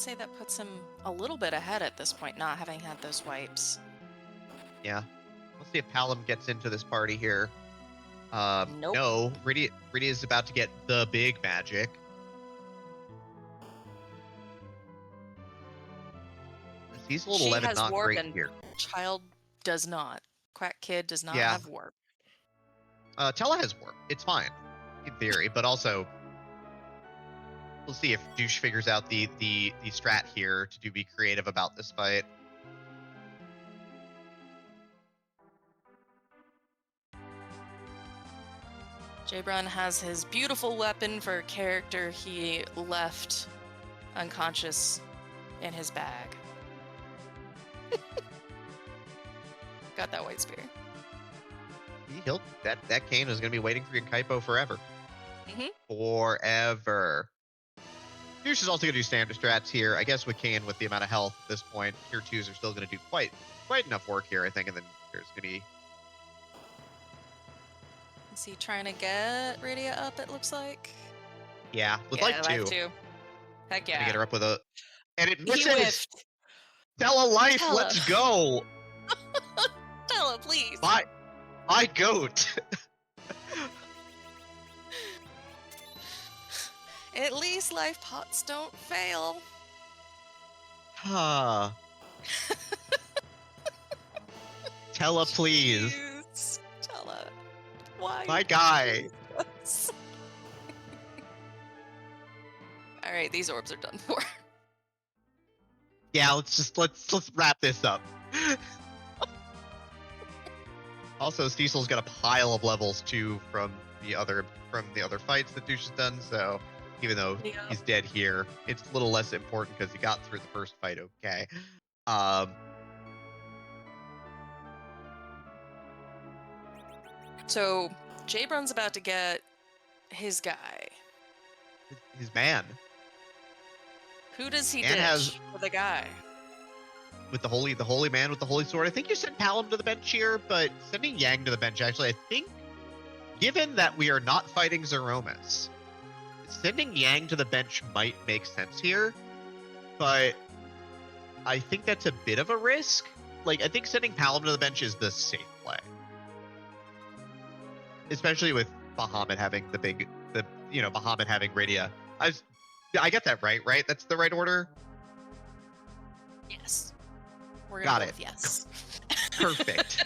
say that puts him a little bit ahead at this point, not having had those wipes. Yeah. Let's see if Palom gets into this party here. Nope. No. Rydia is about to get the big magic. Cecil She 11 has not warp great and here. Child does not. Quack Kid does not Yeah. have warp. Tella has warp. It's fine, in theory, but also we'll see if Douche figures out the strat here to be creative about this fight. JBrun has his beautiful weapon for a character he left unconscious in his bag. Got that white spear. He'll that Kane is gonna be waiting for you in Kaipo forever. Mhm. Forever. Douche is also gonna do standard strats here. I guess with Kane, with the amount of health at this point, tier 2s are still gonna do quite enough work here, I think, and then there's gonna be Is he trying to get Radia up, it looks like? with Yeah, like life 2. too. Heck Gonna get yeah. her up with a and it He misses! whiffed. Tella life, Tella. let's go! Tella, please. My goat! At least life pots don't fail. Tella, please. Jeez. Tella. Why? My guy. Jesus. All right, these orbs are done for. Yeah, let's wrap this up. Also, Cecil's got a pile of levels too from the other fights that Douche has done. So even though he's dead here, it's a little less important because he got through the first fight. Okay. So JBrun's about to get his guy. His man. Who does he And ditch has- for the guy? With the holy man with the holy sword. I think you sent Palom to the bench here, but sending Yang to the bench, actually, I think, given that we are not fighting Zeromus, sending Yang to the bench might make sense here, but I think that's a bit of a risk. Like, I think sending Palom to the bench is the safe play. Especially with Bahamut having Bahamut having Radia. I get that right? That's the right order? Yes. We're Got gonna go it. with yes. Perfect.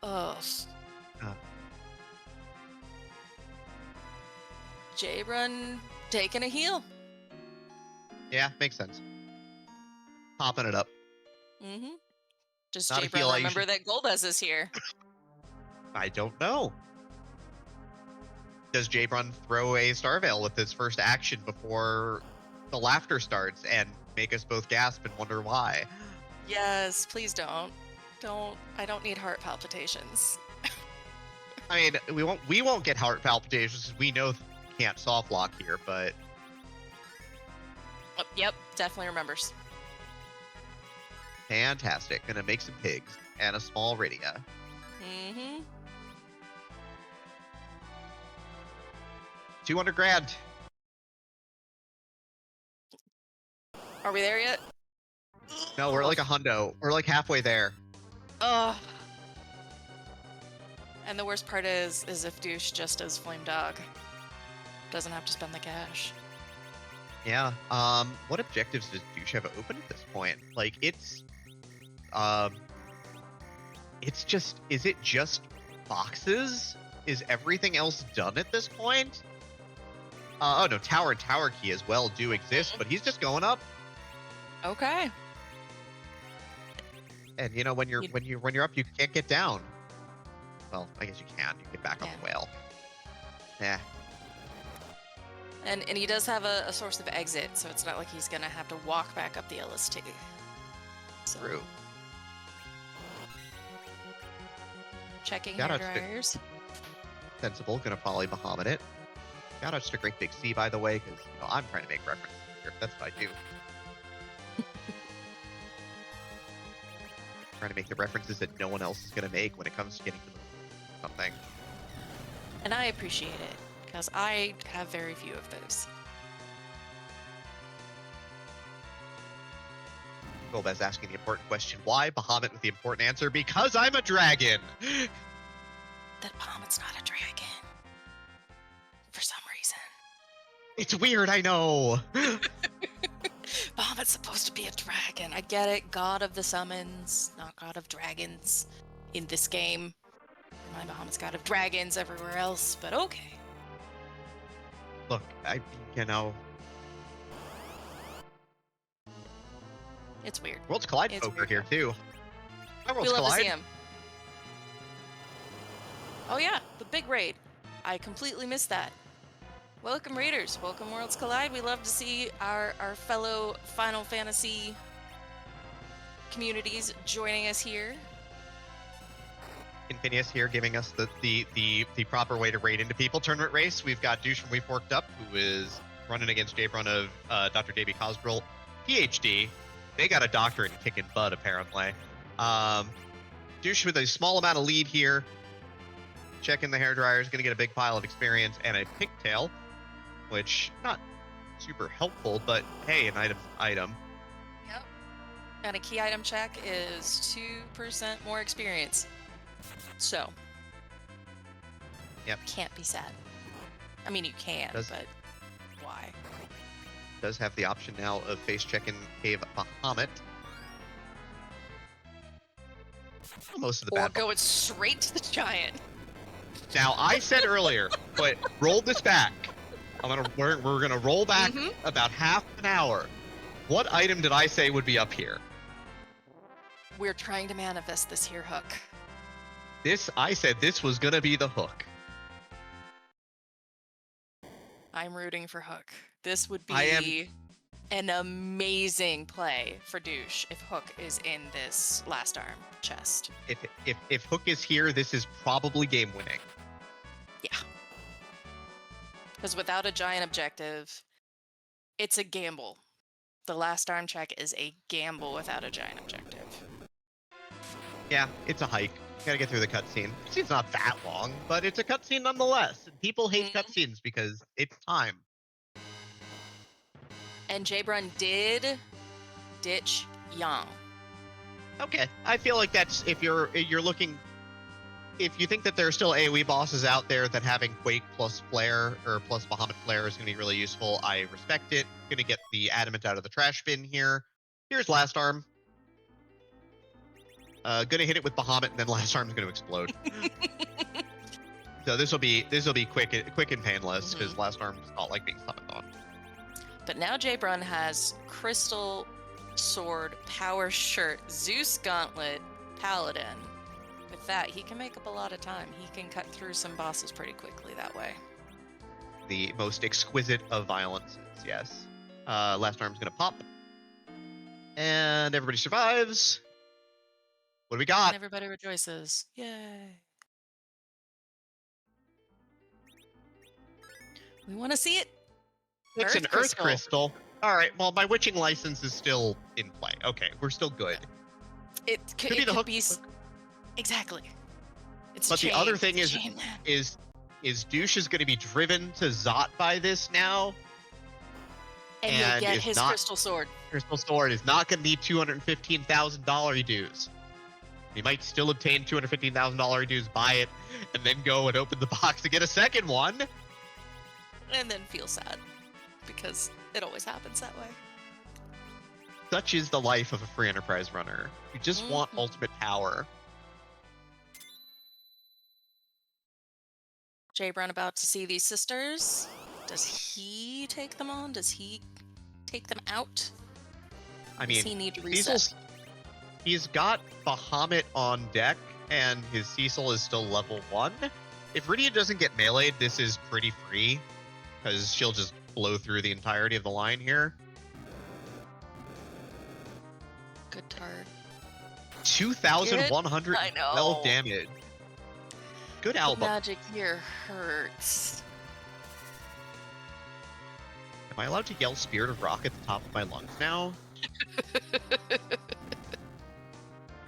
Ugh. JBrun taking a heal. Yeah, makes sense. Popping it up. Mm-hmm. Does Not a heal JBrun I remember usually- that Golbez is here? I don't know. Does JBrun throw a Starveil with his first action before the laughter starts and make us both gasp and wonder why? Yes, please don't. I don't need heart palpitations. I mean, we won't get heart palpitations because we know can't soft lock here, but Oh, yep, definitely remembers. fantastic. Gonna make some pigs and a small Rydia. Mm-hmm. 200 grand. Are we there yet? No, we're like a hundo. We're like halfway there. Ugh. And the worst part is if Douche just does Flame Dog. Doesn't have to spend the cash. Yeah. What objectives does Douche have open at this point? Like, is it just boxes? Is everything else done at this point? Oh no, tower and tower key as well do exist, but he's just going up. Okay. And you know, when you're up, you can't get down. Well, I guess you can. You get back on the whale. Yeah. And he does have a source of exit, so it's not like he's gonna have to walk back up the LST. So, True. checking Shout hair out to- dryers. Sensible, gonna probably Bahamut it. Shout out to the Great Big C, by the way, because I'm trying to make references here. That's what I do. Trying to make the references that no one else is gonna make when it comes to getting to something. And I appreciate it, because I have very few of those. Golbez asking the important question. Why? Bahamut with the important answer. Because I'm a dragon. That Bahamut's not a dragon. For some reason. It's weird, I know. Bahamut's supposed to be a dragon. I get it. God of the summons, not God of dragons in this game. My Bahamut's God of dragons everywhere else, but okay. Look, you know. It's weird. Worlds Collide It's over weird, here, too. Hi, We Worlds love to see Collide. him. Oh yeah, the big raid. I completely missed that. Welcome Raiders, welcome Worlds Collide. We love to see our fellow Final Fantasy communities joining us here. Infinius here giving us the proper way to raid into people. Tournament race, we've got Duche from We Forked Up, who is running against JBrun of Dr. JB Cosgrove, PhD. They got a doctorate in kicking butt, apparently. Duche with a small amount of lead here. Checking the hairdryer is going to get a big pile of experience and a pigtail, which not super helpful, but hey, an item. Yep. And a key item check is 2% more experience. So. Yep. Can't be sad. I mean, you can, but why? Does have the option now of face checking Cave Bahamut. Most of the Or bad. going straight to the giant. Now I said earlier, but roll this back. We're gonna roll back about half an hour. What item did I say would be up here? We're trying to manifest this here hook. I said this was gonna be the hook. I'm rooting for Hook. This would be an amazing play for Douche if Hook is in this last arm chest. If Hook is here, this is probably game winning. Yeah. Because without a giant objective, it's a gamble. The last arm check is a gamble without a giant objective. Yeah, it's a hike. Gotta get through the cutscene. Cutscene's not that long, but it's a cutscene nonetheless. People hate cutscenes because it's time. And JBrun did ditch Yang. Okay, I feel like that's if you're looking. If you think that there are still AoE bosses out there that having Quake plus Flare or plus Bahamut Flare is going to be really useful, I respect it. Going to get the Adamant out of the trash bin here. Here's Last Arm. Gonna hit it with Bahamut, and then Last Arm's gonna explode. So this will be quick and painless because Last Arm does not like being summoned on. But now JBrun has Crystal Sword, Power Shirt, Zeus Gauntlet, Paladin. With that, he can make up a lot of time. He can cut through some bosses pretty quickly that way. The most exquisite of violences, yes. Last Arm's gonna pop, and everybody survives. What do we got? And everybody rejoices. Yay. We want to see it. It's an Earth Crystal. All right, well, my witching license is still in play. Okay, we're still good. It could be the hook. Exactly. It's but the other thing is Douche is going to be driven to Zot by this now. And he'll get his Crystal Sword. Crystal Sword is not going to need $215,000 dues. He might still obtain $215,000 dues, buy it, and then go and open the box to get a second one. And then feel sad, because it always happens that way. Such is the life of a free enterprise runner. You just want ultimate power. JBrun about to see these sisters. Does he take them on? Does he take them out? I mean, does he need to reset? He's got Bahamut on deck, and his Cecil is still level 1. If Rydia doesn't get meleeed, this is pretty free, because she'll just blow through the entirety of the line here. Good tard. 2,112 damage. Good album. The magic here hurts. Am I allowed to yell Spirit of Rock at the top of my lungs now?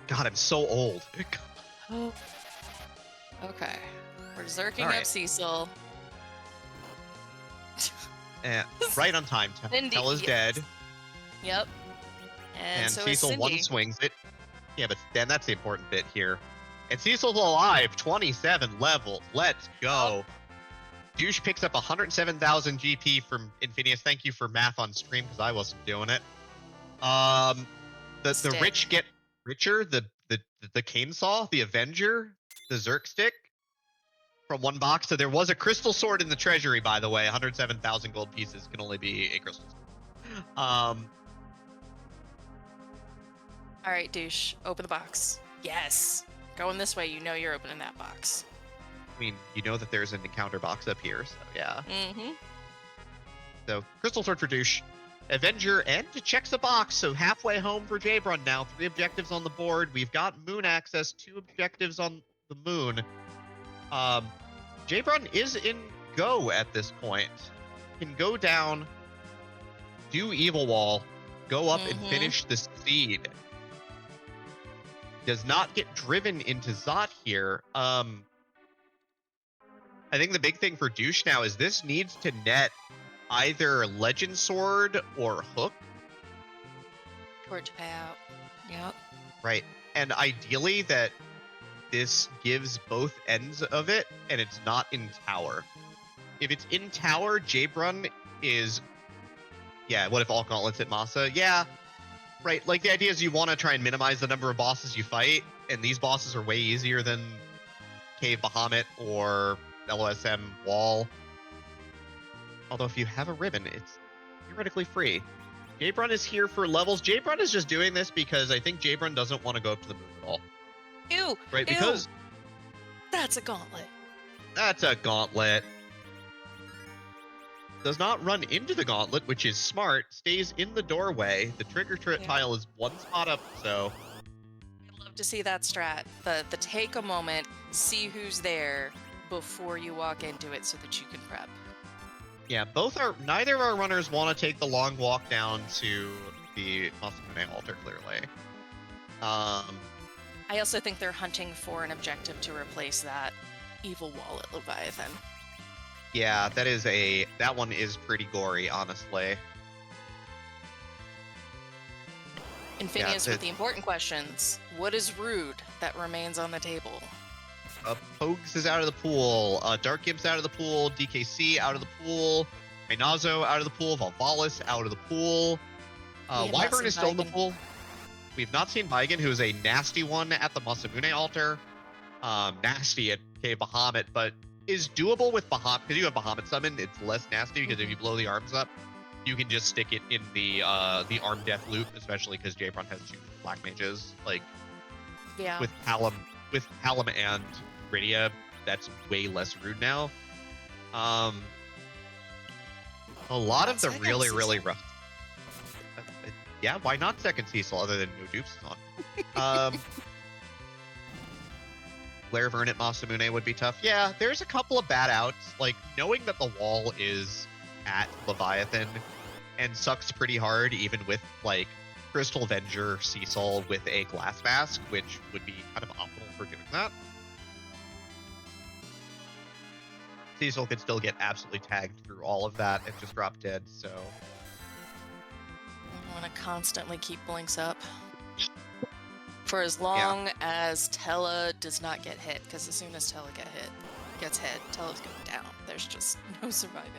God, I'm so old. Okay. We're zerking up Cecil. Right on time. Cindy, Tella's yes. dead, Yep. And and so is Cecil one Cindy. swings it. Yeah, but then that's the important bit here. And Cecil's alive, 27 levels. Let's go. Douche picks up 107,000 GP from Infinius. Thank you for math on stream because I wasn't doing it. The Stick. rich get richer. The cane saw, the Avenger, the Zerk stick from one box. So there was a crystal sword in the treasury, by the way. 107,000 gold pieces can only be a crystal sword. All right, douche, open the box. Yes. Going this way, you know you're opening that box. I mean, you know that there's an encounter box up here, so yeah. Mm-hmm. So crystal sword for douche. Avenger and checks a box, so halfway home for JBrun now. 3 objectives on the board. We've got moon access, 2 objectives on the moon. JBrun is in go at this point. Can go down, do evil wall, go up and finish the seed. Does not get driven into Zot here. I think the big thing for douche now is this needs to net either Legend Sword or Hook. For it to pay out. Yep. Right. And ideally that this gives both ends of it and it's not in tower. If it's in tower, JBrun is... Yeah, what if all gauntlets hit Masa? Yeah, right. Like the idea is you want to try and minimize the number of bosses you fight, and these bosses are way easier than Cave Bahamut or LOSM Wall. Although if you have a ribbon, it's theoretically free. JBrun is here for levels. JBrun is just doing this because I think JBrun doesn't want to go up to the moon at all. Ew. Right, ew. because... That's a gauntlet. That's a gauntlet. Does not run into the gauntlet, which is smart. Stays in the doorway. The trigger tile is 1 spot up, so... I'd love to see that strat. The take a moment, see who's there before you walk into it so that you can prep. Yeah, neither of our runners want to take the long walk down to the Masamune altar, clearly. I also think they're hunting for an objective to replace that evil wall at Leviathan. Yeah, that one is pretty gory, honestly. Infinius with the important questions. What is rude that remains on the table? Pogues is out of the pool. Dark Gimp's out of the pool. DKC out of the pool. Reinazo out of the pool. Valvalis out of the pool. Wyvern is still in the pool. We've not seen Baigen, who is a nasty one at the Masamune altar. Nasty at Cave Bahamut, but is doable with Bahamut. Because you have Bahamut summon, it's less nasty because if you blow the arms up, you can just stick it in the arm death loop, especially because JBrun has 2 black mages. Like, yeah. With Hallam and Rydia, that's way less rude now. A lot of the really, really rough... yeah, why not second Cecil other than no dupes on? Blair Vern at Masamune would be tough. Yeah, there's a couple of bad outs. Like, knowing that the wall is at Leviathan and sucks pretty hard, even with, like, Crystal Avenger Cecil with a glass mask, which would be kind of optimal for doing that. Cecil could still get absolutely tagged through all of that and just drop dead, so... I want to constantly keep blinks up. For as long as Tella does not get hit, because as soon as Tella gets hit, Tella's going down. There's just no surviving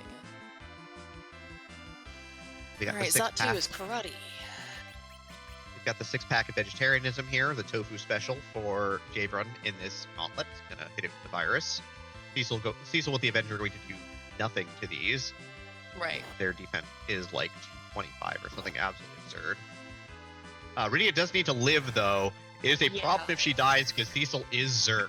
it. Alright, Zot 2 is karate. We've got the 6-pack of vegetarianism here, the tofu special for JBrun in this gauntlet. Gonna hit it with the virus. Cecil with the Avenger are going to do nothing to these. Right. Their defense is like 225 or something absolutely absurd. Rydia does need to live, though. It is a problem if she dies, because Cecil is zerked.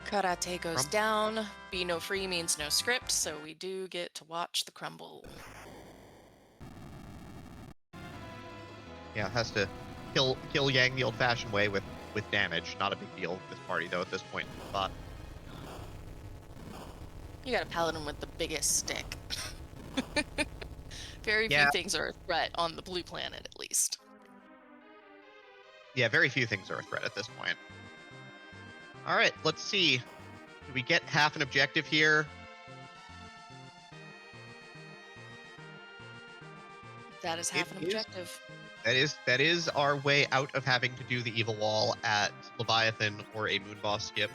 Karate goes down. Be no free means no script, so we do get to watch the crumble. Yeah, has to kill Yang the old-fashioned way with damage. Not a big deal with this party, though, at this point. But you got a paladin with the biggest stick. Very few things are a threat on the blue planet, at least. Yeah, very few things are a threat at this point. All right, let's see. Do we get half an objective here? That is It half an is. objective. That is our way out of having to do the evil wall at Leviathan or a moon boss skip.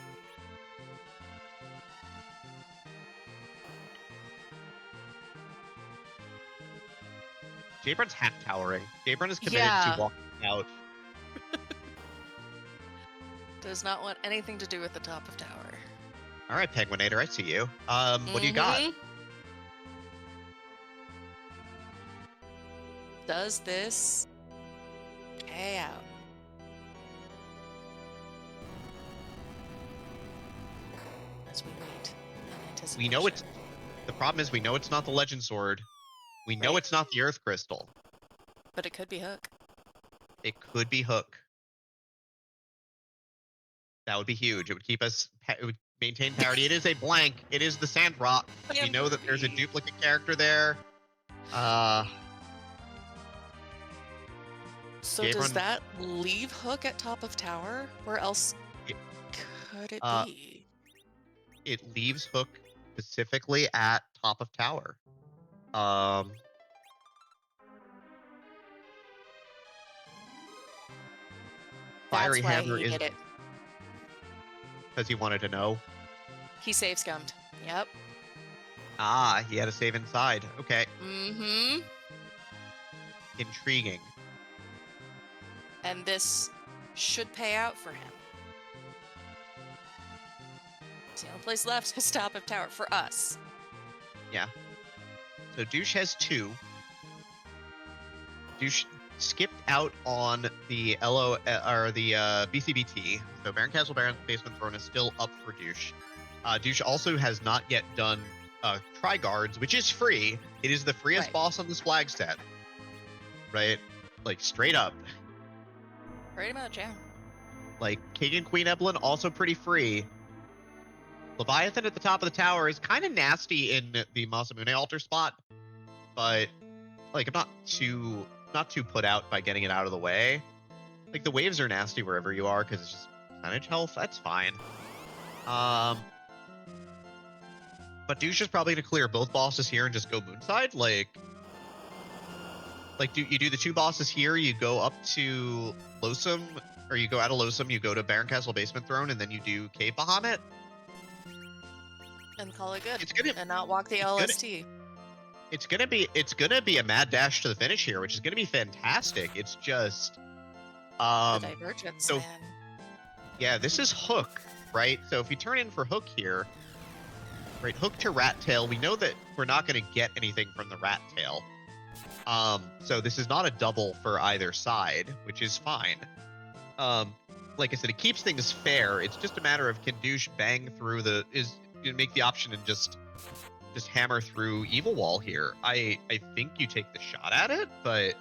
JBrun's hat towering. JBrun is committed to Yeah. walking out. Does not want anything to do with the top of tower. All right, Penguinator, I see you. What do you got? Mhm. Does this pay out? As we wait in anticipation. We know it's. The problem is we know it's not the Legend Sword. We know Right. it's not the Earth Crystal. But it could be Hook. It could be Hook. That would be huge. It would keep us. It would maintain parity. It is a blank. It is the Sand Rock. We know that there's a duplicate character there. So does JBrun. that leave Hook at top of tower? Where else It, could it uh, be? it leaves Hook specifically at top of tower. Fiery That's why Hammer he is did it. because he wanted to know. He save scummed. Yep. Ah, he had a save inside. Okay, Mm-hmm. intriguing. And this should pay out for him. It's the only place left is top of tower for us. Yeah. So Duche has 2. Douche skipped out on the LO or the BCBT. So Baron Castle Baron Basement Throne is still up for Douche. Douche also has not yet done Tri-Guards, which is free. It is the freest Right. boss on this flag set. Right? Like straight up. Pretty much, yeah. Like King and Queen Evelyn also pretty free. Leviathan at the top of the tower is kind of nasty in the Masamune altar spot, but like I'm not too put out by getting it out of the way. Like the waves are nasty wherever you are because it's just percentage health. That's fine. But Douche is probably gonna clear both bosses here and just go Moonside. Like you do the 2 bosses here. You go up to Losum, or you go out of Losum. You go to Baron Castle Basement Throne, and then you do Cave Bahamut. And call it good. It's gonna and not walk the it's gonna- LST. It's gonna be a mad dash to the finish here, which is gonna be fantastic. It's just The divergence, so- man. yeah, this is Hook, right? So if you turn in for Hook here, right, Hook to Rat Tail, we know that we're not gonna get anything from the Rat Tail. So this is not a double for either side, which is fine. Like I said, it keeps things fair. It's just a matter of can Douche bang through make the option and just hammer through Evil Wall here. I think you take the shot at it, but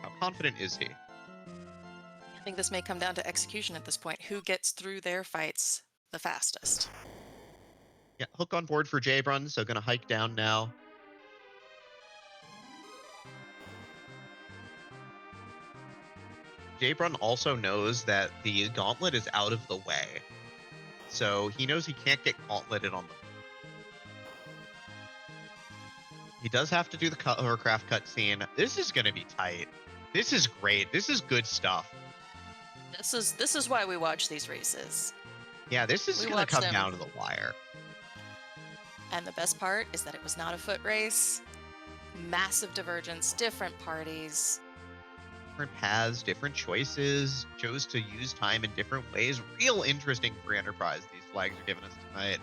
how confident is he? I think this may come down to execution at this point. Who gets through their fights the fastest? Yeah, Hook on board for JBrun, so gonna hike down now. JBrun also knows that the gauntlet is out of the way. So he knows he can't get gauntleted on the. He does have to do the hovercraft cutscene. This is going to be tight. This is great. This is good stuff. This is why we watch these races. Yeah, this is We going to watch come them. down to the wire. And the best part is that it was not a foot race. Massive divergence, different parties. Different paths, different choices, chose to use time in different ways. Real interesting for Enterprise, these flags are giving us tonight.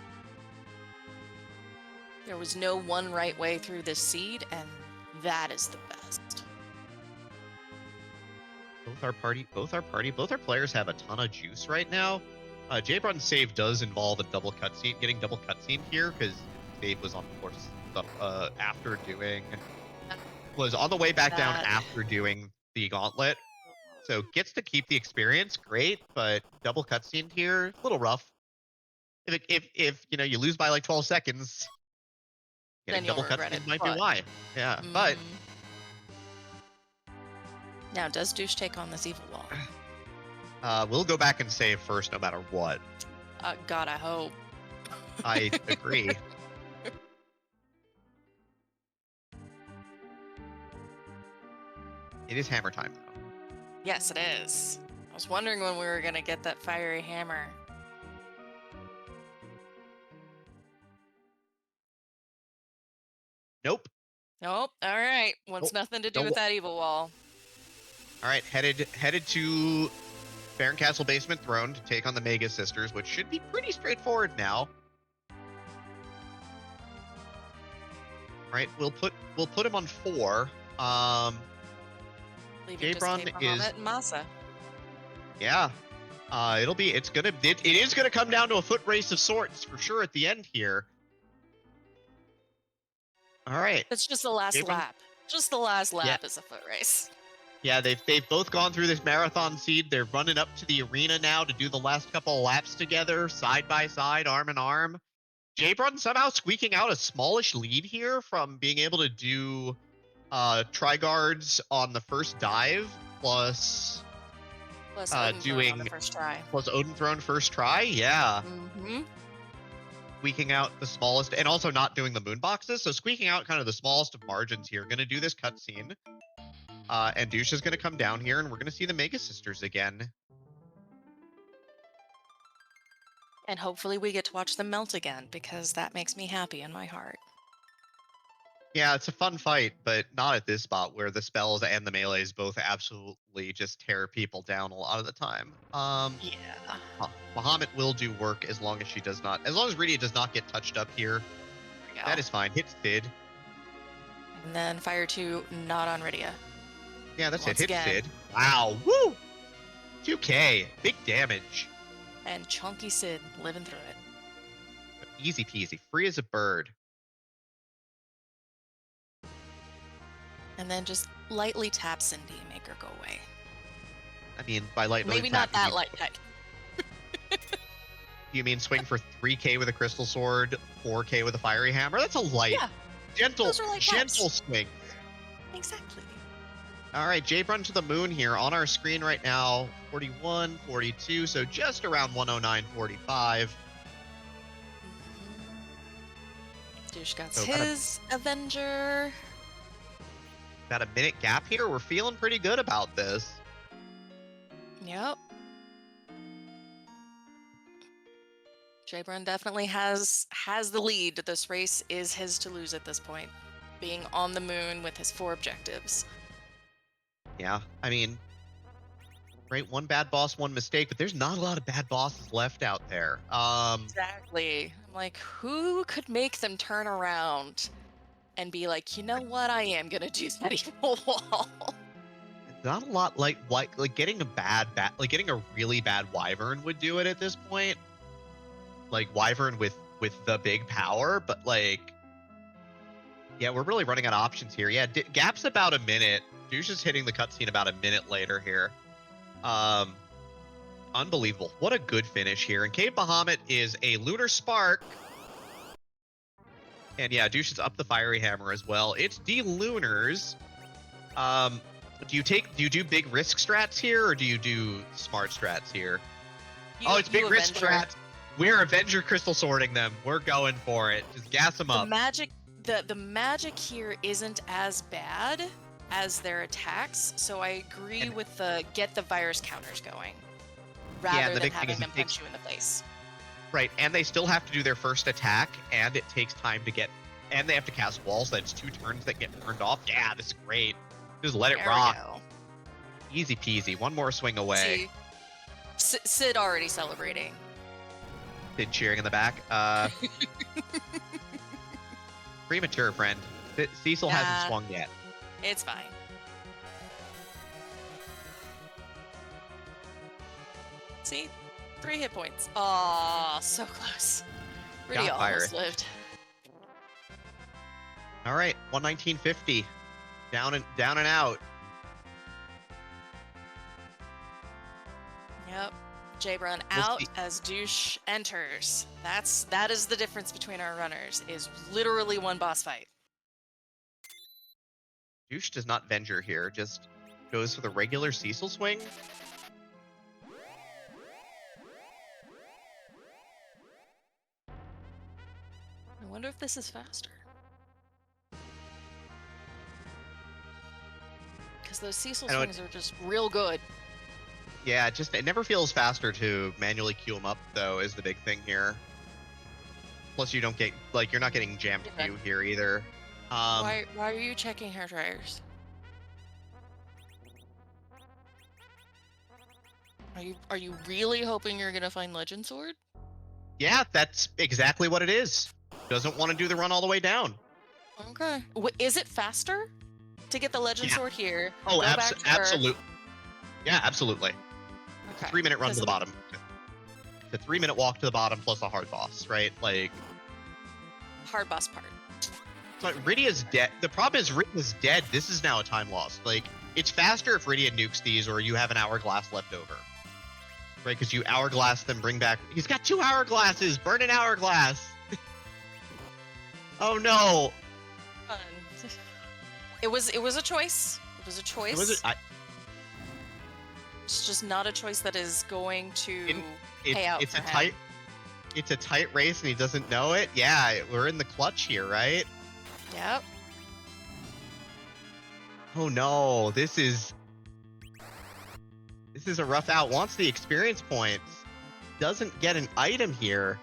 There was no one right way through this seed, and that is the best. Both our players have a ton of juice right now. JBrun's save does involve a double cutscene, getting double cutscene here, because save was on course after doing, was on the way back down after doing the gauntlet. So gets to keep the experience, great, but double cutscene here, a little rough. If you know you lose by like 12 seconds, getting Then you'll double regret cutscene it, might be but- why. Yeah, but Mhm. Now, does Douche take on this evil wall? we'll go back and save first, no matter what. God, I hope. I agree. It is hammer time, though. Yes, it is. I was wondering when we were gonna get that fiery hammer. Nope. Nope. All right. Nope. Wants nothing to do Don't. with that evil wall. All right, headed to Baron Castle Basement Throne to take on the Mega Sisters, which should be pretty straightforward now. All right, we'll put him on 4. Leaving just JBrun Kate is Bahamut and Masa. yeah. It is gonna come down to a foot race of sorts for sure at the end here. All right, It's just the last JBrun. lap. Just the last Yeah, lap is a foot race. yeah. They've both gone through this marathon seed. They're running up to the arena now to do the last couple of laps together, side by side, arm in arm. JBrun somehow squeaking out a smallish lead here from being able to do tri-guards on the first dive plus Plus Odin Throne on the doing first try. plus Odin Throne first try. Yeah. Mm-hmm. Squeaking out the smallest and also not doing the moon boxes. So squeaking out kind of the smallest of margins here. Going to do this cutscene. And Duche is going to come down here and we're going to see the Mega Sisters again. And hopefully we get to watch them melt again, because that makes me happy in my heart. Yeah, it's a fun fight, but not at this spot where the spells and the melees both absolutely just tear people down a lot of the time. Yeah. Bahamut will do work as long as as long as Rydia does not get touched up here. There we go. That is fine. Hit Sid. And then Fire 2 not on Rydia. Yeah, that's Once it. Hit again. Sid. Wow. Woo! 2k. Big damage. And Chunky Sid living through it. Easy peasy. Free as a bird. And then just lightly tap Cindy, make her go away. I mean, by lightly Maybe tap, not that light tap. you mean swing for 3k with a crystal sword, 4k with a fiery hammer? That's a light, Yeah, gentle, those are light gentle taps. swing. Exactly. All right, JBrun to the moon here on our screen right now. 41, 42, so just around 109.45. Douche got So his Avenger. About a minute gap here. We're feeling pretty good about this. Yep. JBrun definitely has the lead. This race is his to lose at this point, being on the moon with his 4 objectives. Yeah, I mean, right, one bad boss, one mistake, but there's not a lot of bad bosses left out there. Exactly. I'm like, who could make them turn around and be like, you know what, I am gonna do that evil wall. Not a lot like getting getting a really bad wyvern would do it at this point. Like wyvern with the big power, but like, yeah, we're really running out of options here. Yeah, gap's about a minute. Douche is hitting the cutscene about a minute later here. Unbelievable. What a good finish here. And Cave Bahamut is a Lunar Spark. And yeah, Douche is up the fiery hammer as well. It's D-Lunars. Do you do big risk strats here, or do you do smart strats here? It's big risk strats. We're Avenger crystal sorting them. We're going for it. Just gas them up. The magic here isn't as bad as their attacks, so I agree with the get the virus counters going rather than having them punch you in the face. Right, and they still have to do their first attack, and it takes time to get, and they have to cast walls. That's 2 turns that get turned off. Yeah, this is great. Just let it rock. Easy peasy. One more swing away. See, Sid already celebrating. Sid cheering in the back. Premature, friend. Cecil hasn't swung yet. It's fine. See? 3 hit points. Oh, so close. Really almost lived. All right, 119.50. Down and out. Yep. JBrun out as Douche enters. That is the difference between our runners, is literally one boss fight. Douche does not venture here, just goes for the regular Cecil swing. this is faster. Because those Cecil I know swings are just real good. Yeah, it never feels faster to manually queue them up, though, is the big thing here. Plus, you don't get, like, you're not getting jammed Okay. queue here either. Why are you checking hair dryers? Are you really hoping you're gonna find Legend Sword? Yeah, that's exactly what it is. Doesn't want to do the run all the way down. Okay. Is it faster to get the Legend Yeah. Sword here? Oh, Go back to Earth. absolutely. Yeah, absolutely. It's a Okay. 3-minute run to Because the bottom. It's a 3-minute walk to the bottom plus a hard boss, right? Like, hard boss part. but Rydia's dead. The problem is Rydia's dead. This is now a time loss. Like, it's faster if Rydia nukes these or you have an hourglass left over. Right? Because you hourglass them, bring back. He's got 2 hourglasses. Burn an hourglass. Oh no. Fun. It was a choice. It was a choice. It's just not a choice that is going to pay out it's for a him. It's a tight race and he doesn't know it. Yeah, we're in the clutch here, right? Yep. Oh no, this is a rough out. Wants the experience points. Doesn't get an item here.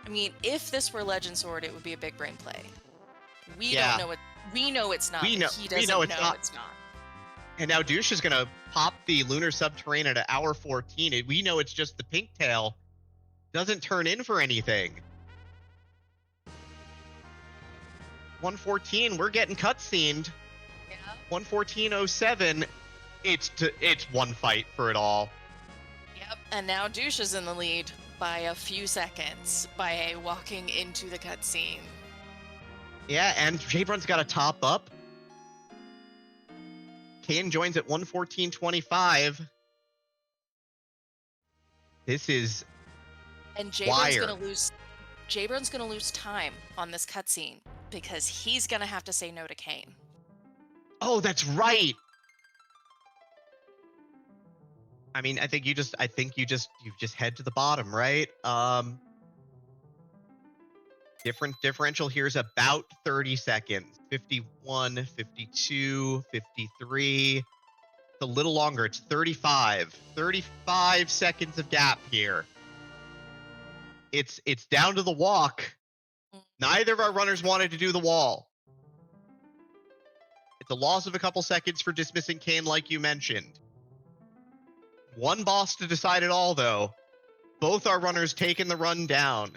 I mean, if this were Legend Sword, it would be a big brain play. We Yeah. don't know it. We know it's not. We know- He we doesn't know know it's it's not. And now Duche is gonna pop the lunar subterranean at hour 14. We know it's just the pink tail. Doesn't turn in for anything. 114, we're getting cutscened. Yeah. 114.07. It's one fight for it all. Yep. And now Duche is in the lead by a few seconds by walking into the cutscene. Yeah, and JBrun's got a top up. Kane joins at 114.25. This is And wire. JBrun's gonna lose time on this cutscene because he's gonna have to say no to Kane. Oh, that's right. I mean, I think you just head to the bottom, right? Differential here is about 30 seconds. 51, 52, 53. It's a little longer. It's 35. 35 seconds of gap here. It's down to the walk. Neither of our runners wanted to do the wall. It's a loss of a couple seconds for dismissing Kane, like you mentioned. One boss to decide it all, though. Both our runners taking the run down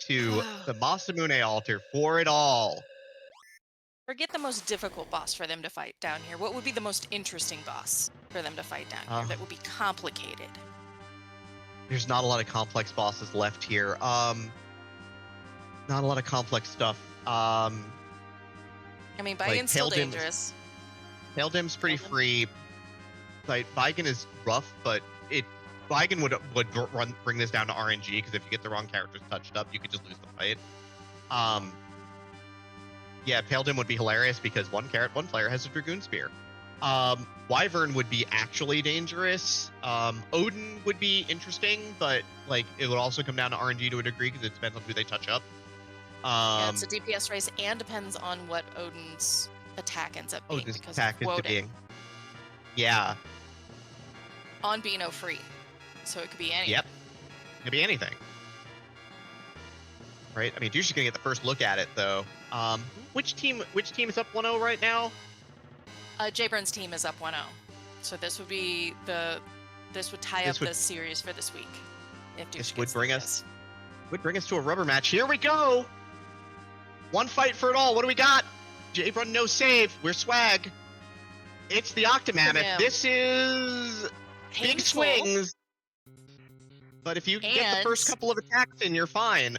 to the Masamune altar for it all. Forget the most difficult boss for them to fight down here. What would be the most interesting boss for them to fight down here that would be complicated? There's not a lot of complex bosses left here. Not a lot of complex stuff. I mean, Bigen's like still Pale Dim's- dangerous. Pale Dim's pretty Pale Dim? free. Like, Bigen is rough, but Bigen would bring this down to RNG, because if you get the wrong characters touched up, you could just lose the fight. Yeah, Pale Dim would be hilarious because one player has a Dragoon Spear. Wyvern would be actually dangerous. Odin would be interesting, but like it would also come down to RNG to a degree because it depends on who they touch up. Yeah, it's a DPS race and depends on what Odin's attack ends up being. Odin's because attack of is Woden. being. Yeah. On Beano free. So it could be anything. Yep. It could be anything. Right? I mean, Duche's gonna get the first look at it though. Which team is up 1-0 right now? JBrun's team is up 1-0. So this would be this would tie up the series for this week. If Duche This would gets bring through us to a rubber match. Here we go. One fight for it all. What do we got? JBrun no save. We're swag. It's the Octomammoth. Yeah. This is big Painful. swings. But if you get the first couple of attacks in, you're fine.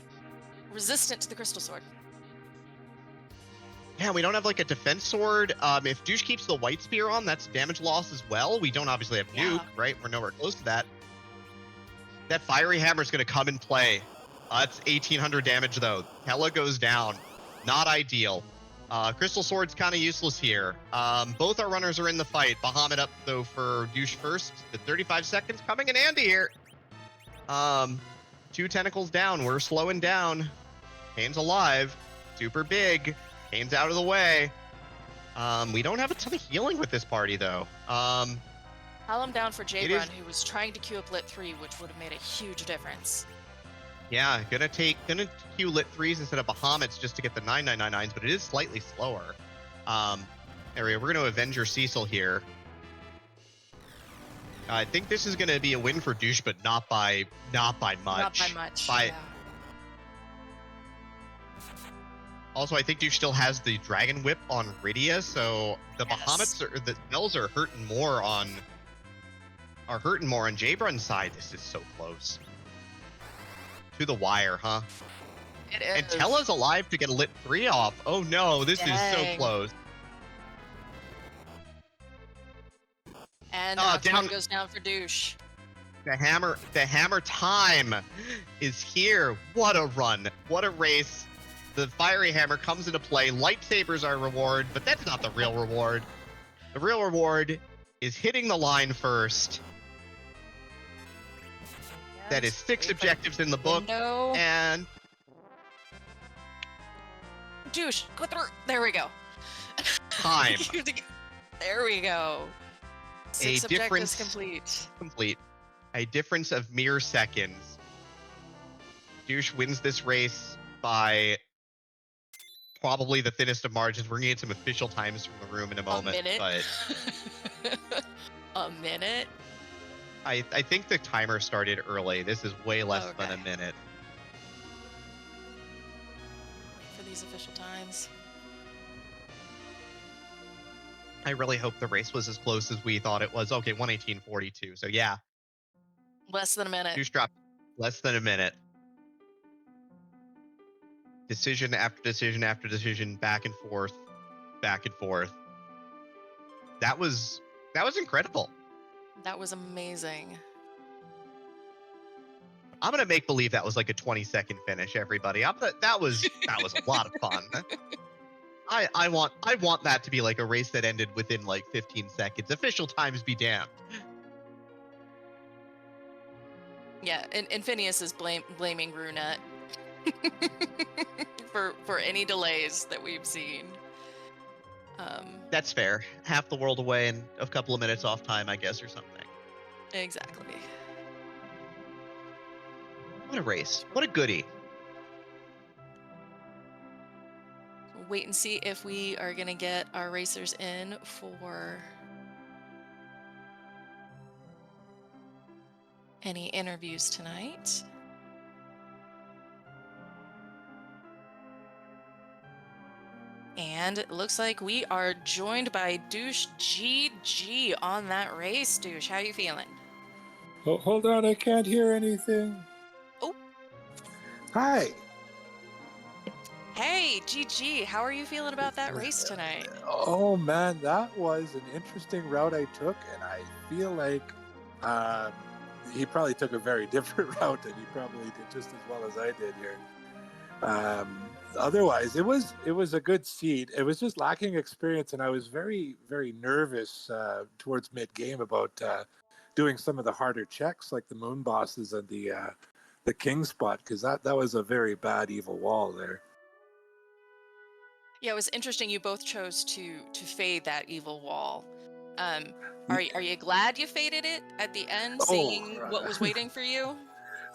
Resistant to the Crystal Sword. Yeah, we don't have like a defense sword. If Duche keeps the white spear on, that's damage loss as well. We don't obviously have nuke, right? We're nowhere close to that. That fiery hammer is going to come and play. It's 1800 damage though. Hella goes down. Not ideal. Crystal Sword's kind of useless here. Both our runners are in the fight. Bahamut up though for Duche first. The 35 seconds coming in handy here. 2 tentacles down. We're slowing down. Kane's alive. Super big. Kane's out of the way. We don't have a ton of healing with this party, though. Call him down for It is, JBrun, who was trying to queue up Lit 3, which would have made a huge difference. yeah, gonna queue Lit 3s instead of Bahamut's just to get the 9999s, but it is slightly slower. There we go. We're gonna Avenger Cecil here. I think this is gonna be a win for Douche, but not by much. Not by much. Yeah. Also, I think Douche still has the Dragon Whip on Rydia, so the Yes. Bahamut's the spells are hurting more on JBrun's side. This is so close. To the wire, huh? It is. And Tella's alive to get a Lit 3 off. Oh no, this is so Dang. close. And down goes down for Douche. The hammer time is here. What a run. What a race. The fiery hammer comes into play. Lightsabers are reward, but that's not the real reward. The real reward is hitting the line first. That is 6 objectives in the book. Window. And Douche, go through. There we go. time. There we go. 6 objectives complete. A difference of mere seconds. Douche wins this race by probably the thinnest of margins. We're gonna get some official times from the room in a moment. A minute. But a minute? I think the timer started early. This is way less than a Okay. minute. Wait for these official times. I really hope the race was as close as we thought it was. Okay, 1:18:42. So yeah, Less than a minute. Douche dropped less than a minute. Decision after decision after decision, back and forth, back and forth. That was incredible. That was amazing. I'm gonna make believe that was like a 20-second finish, everybody. That was a lot of fun. I want that to be like a race that ended within like 15 seconds. Official times be damned. Yeah, and Phineas is blaming Brunette for any delays that we've seen. That's fair. Half the world away and a couple of minutes off time, I guess, or something. Exactly. What a race. What a goodie. Wait and see if we are gonna get our racers in for any interviews tonight. And it looks like we are joined by Douche GG on that race. Douche, how you feeling? Oh, hold on, I can't hear anything. Oh. Hi. Hey, GG, how are you feeling about that race tonight? Oh man, that was an interesting route I took, and I feel like he probably took a very different route, and he probably did just as well as I did here. Otherwise, it was a good seed. It was just lacking experience, and I was very, very nervous towards mid game about doing some of the harder checks, like the moon bosses and the king spot, because that was a very bad evil wall there. Yeah, it was interesting. You both chose to fade that evil wall. Are you glad you faded it at the end, seeing what was waiting for you?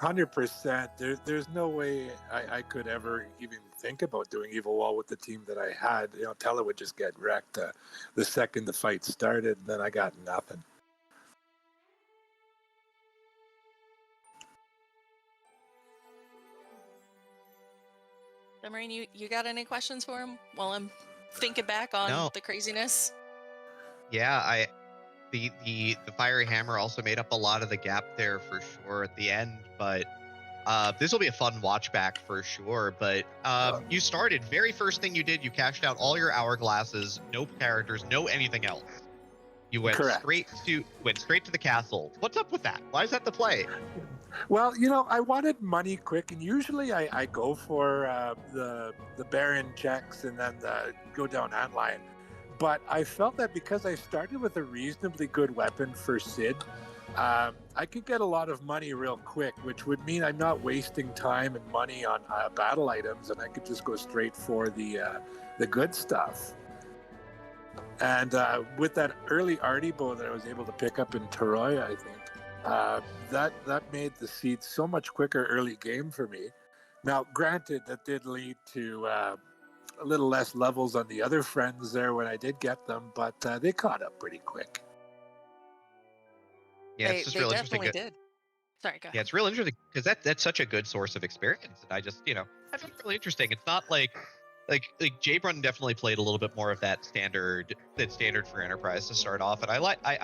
100%. There's no way I could ever even think about doing evil wall with the team that I had. You know, Tella would just get wrecked the second the fight started, and then I got nothing. Marine, you got any questions for him while I'm thinking back on the craziness? Yeah, the fiery hammer also made up a lot of the gap there for sure at the end, but this will be a fun watch back for sure. But you started, very first thing you did, you cashed out all your hourglasses, no characters, no anything else. You went straight to the castle. What's up with that? Why is that the play? Well, you know, I wanted money quick, and usually I go for the Baron checks and then go down handline. But I felt that because I started with a reasonably good weapon for Sid, I could get a lot of money real quick, which would mean I'm not wasting time and money on battle items, and I could just go straight for the good stuff. And with that early arty bow that I was able to pick up in Taroya, I think that made the seed so much quicker early game for me. Now, granted, that did lead to a little less levels on the other friends there when I did get them, but they caught up pretty quick. Yeah, it's just They real interesting. definitely did. Sorry, go Yeah, ahead. it's real interesting because that's such a good source of experience, and I just I find it really interesting. It's not like JBrun definitely played a little bit more of that standard for Enterprise to start off, and I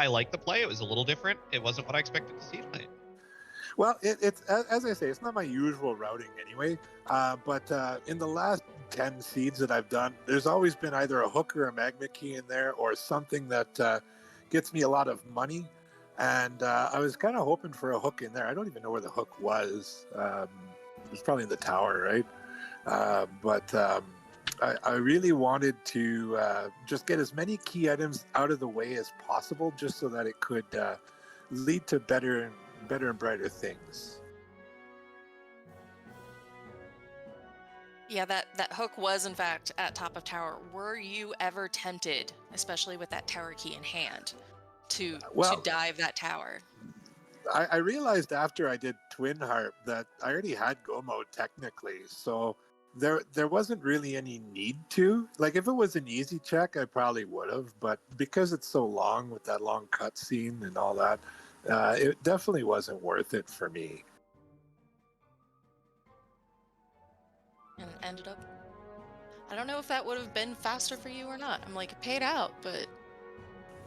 like the play. It was a little different. It wasn't what I expected to see tonight. Well, it's as I say, it's not my usual routing anyway. But in the last 10 seeds that I've done, there's always been either a hook or a magma key in there, or something that gets me a lot of money. And I was kind of hoping for a hook in there. I don't even know where the hook was. It was probably in the tower, right? But I really wanted to just get as many key items out of the way as possible, just so that it could lead to better and brighter things. Yeah, that hook was in fact at top of tower. Were you ever tempted, especially with that tower key in hand, to Well, dive that tower? I realized after I did Twin Harp that I already had Go mode technically, so there wasn't really any need to. Like, if it was an easy check, I probably would have, but because it's so long with that long cutscene and all that, it definitely wasn't worth it for me. And ended up, I don't know if that would have been faster for you or not. I'm like, it paid out, but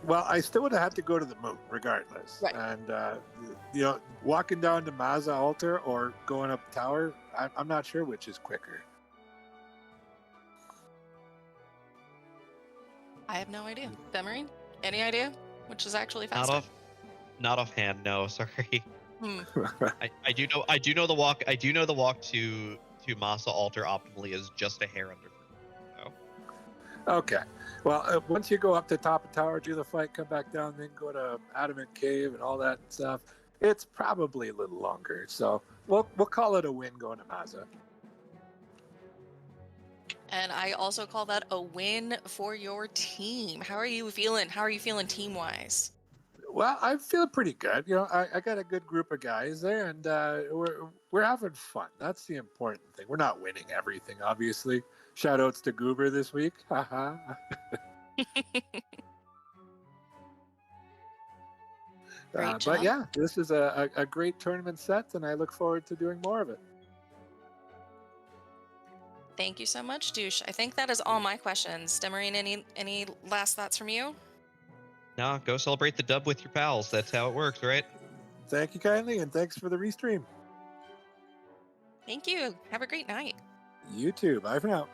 Well, I still would have had to go to the moon regardless. right. And, walking down to Maza Altar or going up tower, I'm not sure which is quicker. I have no idea. Demarine, any idea which is actually Not faster? off, not offhand. No, sorry. Hmm. I do know the walk. I do know the walk to Masa Altar optimally is just a hair under. So Okay. Well, once you go up to top of tower, do the fight, come back down, then go to Adamant Cave and all that stuff, it's probably a little longer. So we'll call it a win going to Maza. And I also call that a win for your team. How are you feeling? How are you feeling team wise? Well, I feel pretty good. I got a good group of guys there, and we're having fun. That's the important thing. We're not winning everything, obviously. Shout outs to Goober this week. Haha. Great But job. yeah, this is a great tournament set, and I look forward to doing more of it. Thank you so much, Douche. I think that is all my questions. Demarine, any last thoughts from you? no, go celebrate the dub with your pals. That's how it works, right? Thank you kindly, and thanks for the restream. Thank you. Have a great night. You too. Bye for now.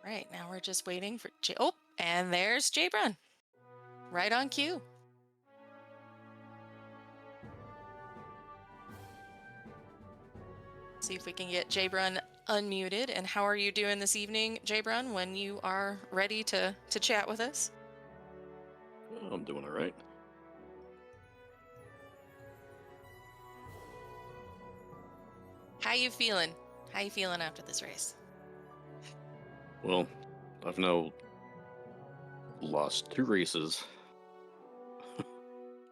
Right, now we're just waiting for Oh, and there's JBrun. Right on cue. See if we can get JBrun unmuted. And how are you doing this evening, JBrun, when you are ready to chat with us? I'm doing all right. How you feeling? How you feeling after this race? Well, I've now lost 2 races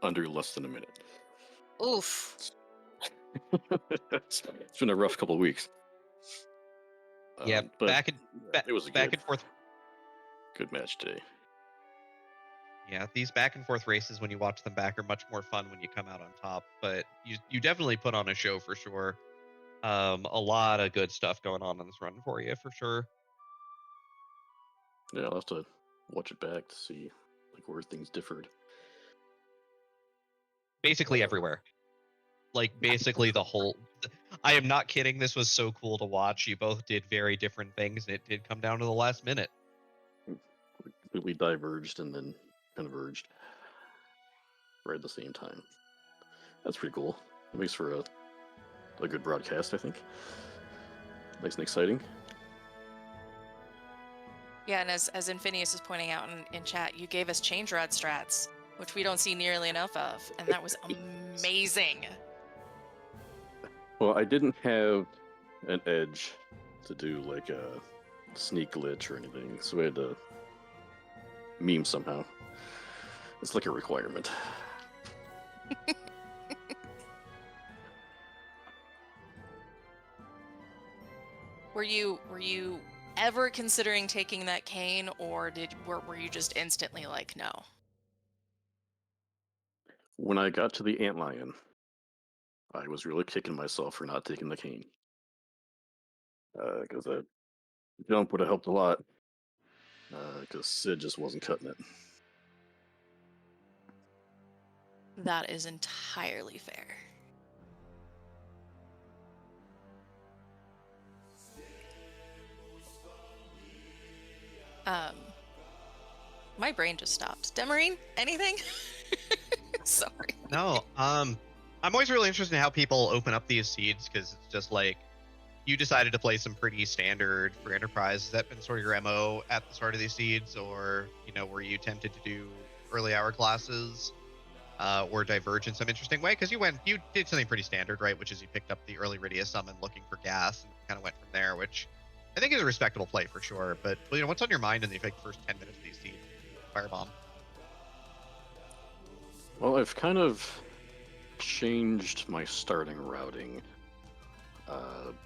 under less than a minute. Oof. It's been a rough couple of weeks. Yeah, but back it was a back and forth. good match today. Yeah, these back and forth races when you watch them back are much more fun when you come out on top. But you definitely put on a show for sure. A lot of good stuff going on in this run for you for sure. Yeah, I'll have to watch it back to see like where things differed. Basically everywhere. Like basically the whole. I am not kidding. This was so cool to watch. You both did very different things, and it did come down to the last minute. We completely diverged and then converged right at the same time. That's pretty cool. It makes for a good broadcast, I think. Nice and exciting. Yeah, and as Infinius is pointing out in chat, you gave us change rod strats, which we don't see nearly enough of, and that was amazing. Well, I didn't have an edge to do like a sneak glitch or anything, so we had to meme somehow. It's like a requirement. Were you ever considering taking that cane, or were you just instantly like, no? When I got to the antlion, I was really kicking myself for not taking the cane. Because that jump would have helped a lot. Because Sid just wasn't cutting it. That is entirely fair. My brain just stopped. Demarine, anything? Sorry. No, I'm always really interested in how people open up these seeds, because it's just like, you decided to play some pretty standard for Enterprise. Has that been sort of your MO at the start of these seeds, or were you tempted to do early hour classes, or diverge in some interesting way? Because you did something pretty standard, right? Which is you picked up the early Rydia summon looking for gas and kind of went from there, which I think is a respectable play for sure. But what's on your mind in the first 10 minutes of these seeds? Firebomb. Well, I've kind of changed my starting routing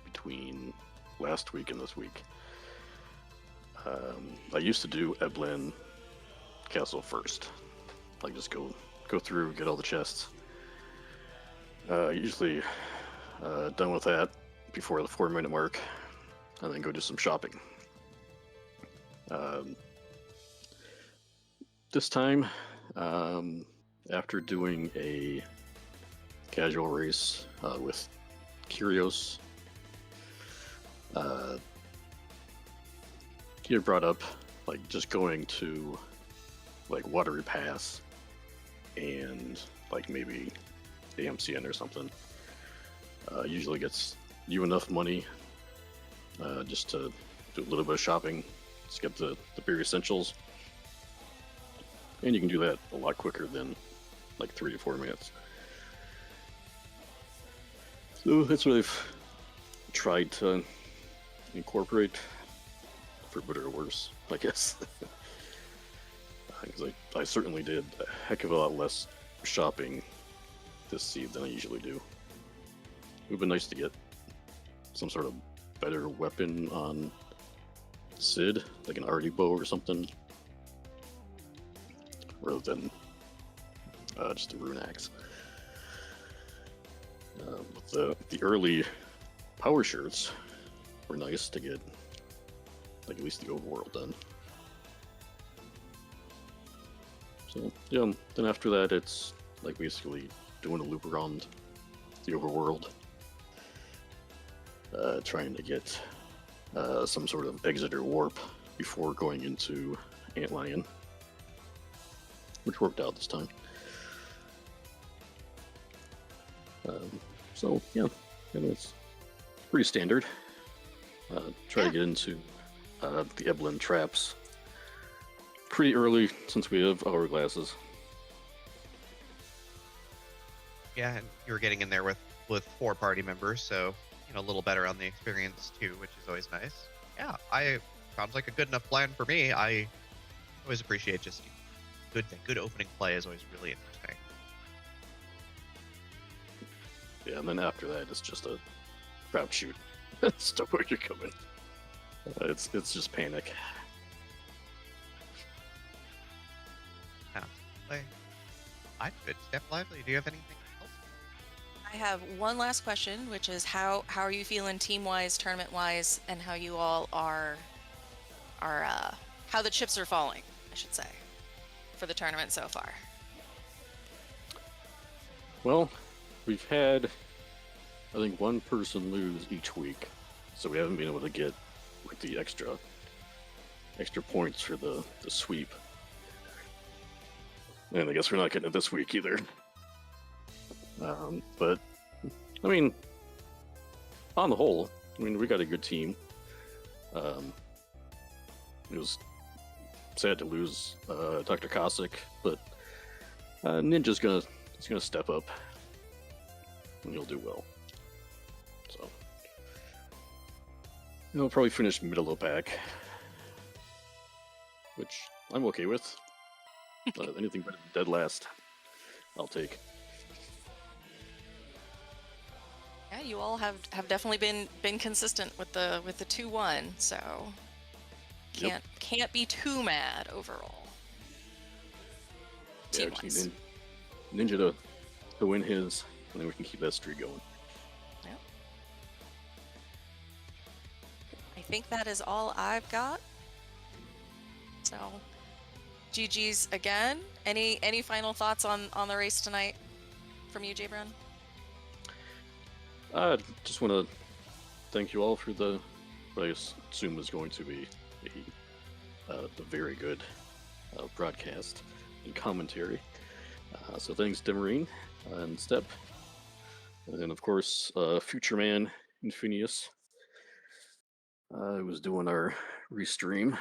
between last week and this week. I used to do Eblin Castle first. Like just go through, get all the chests. Usually done with that before the 4-minute mark, and then go do some shopping. This time, after doing a casual race with Kyrios, he had brought up like just going to like Watery Pass and like maybe AMCN or something. Usually gets you enough money just to do a little bit of shopping, just get the bare essentials, and you can do that a lot quicker than like 3 to 4 minutes. So that's what I've tried to incorporate, for better or worse, I guess. Because I certainly did a heck of a lot less shopping this seed than I usually do. It would be nice to get some sort of better weapon on Sid, like an arty bow or something, rather than just a rune axe. The early power shirts were nice to get, like at least the overworld done. So yeah, then after that it's like basically doing a loop around the overworld, trying to get some sort of exit or warp before going into Antlion, which worked out this time. So yeah, it's pretty standard. Try to get into the Eblin traps pretty early since we have hourglasses. Yeah, and you were getting in there with 4 party members, so a little better on the experience too, which is always nice. Yeah, sounds like a good enough plan for me. I always appreciate just good opening play is always really interesting. Yeah, and then after that it's just a crowd shoot. Stuff where you're coming. It's just panic. I'm good. Steph Lively, do you have anything else? I have one last question, which is how are you feeling team-wise, tournament-wise, and how you all are how the chips are falling, I should say, for the tournament so far. Well, we've had, I think, one person lose each week, so we haven't been able to get like the extra points for the sweep. And I guess we're not getting it this week either. But I mean, on the whole, we got a good team. It was sad to lose Dr. Cossack, but Ninja's gonna step up, and he'll do well. So he'll probably finish middle of the pack, which I'm okay with. Anything better than dead last, I'll take. Yeah, you all have definitely been consistent with the 2-1, so Yep. can't be too mad overall. Yeah, Team we just wise. need Ninja to win his, and then we can keep that streak going. Yep. I think that is all I've got. So GG's again. Any final thoughts on the race tonight from you, JBrun? I just want to thank you all for what I assume is going to be a very good broadcast and commentary. So thanks, Demarine and Step. And then, of course, Future Man Infinius was doing our restream.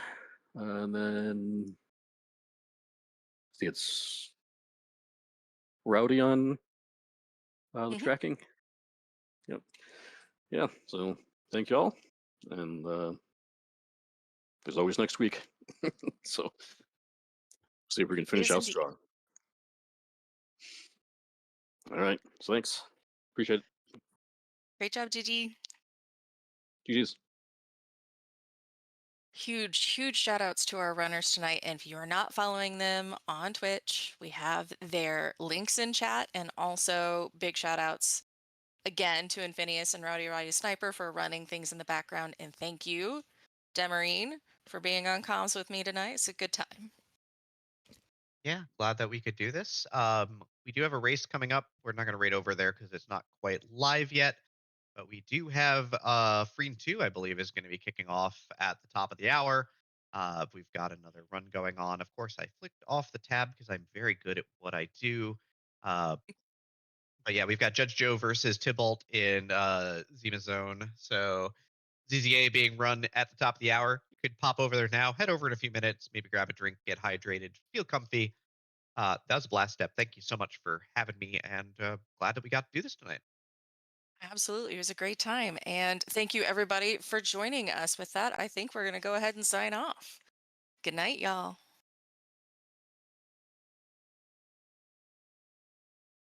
And then I think it's Rowdy on the Mhm. tracking. Yep. Yeah, so thank you all. And there's always next week. So see if we can finish Yes, out indeed. strong. All right. So thanks. Appreciate it. Great job, GG. GG's. Huge shout outs to our runners tonight. And if you are not following them on Twitch, we have their links in chat, and also big shout outs again to Infinius and Rowdy Sniper for running things in the background. And thank you, Demarine, for being on comms with me tonight. It's a good time. Yeah, glad that we could do this. We do have a race coming up. We're not going to raid over there because it's not quite live yet. But we do have Freen 2, I believe, is going to be kicking off at the top of the hour. We've got another run going on. Of course, I flicked off the tab because I'm very good at what I do. But yeah, we've got Judge Joe versus Tybalt in Zima Zone. So ZZA being run at the top of the hour. You could pop over there now, head over in a few minutes, maybe grab a drink, get hydrated, feel comfy. That was a blast, Step. Thank you so much for having me, and glad that we got to do this tonight. Absolutely. It was a great time. And thank you, everybody, for joining us. With that, I think we're going to go ahead and sign off. Good night, y'all.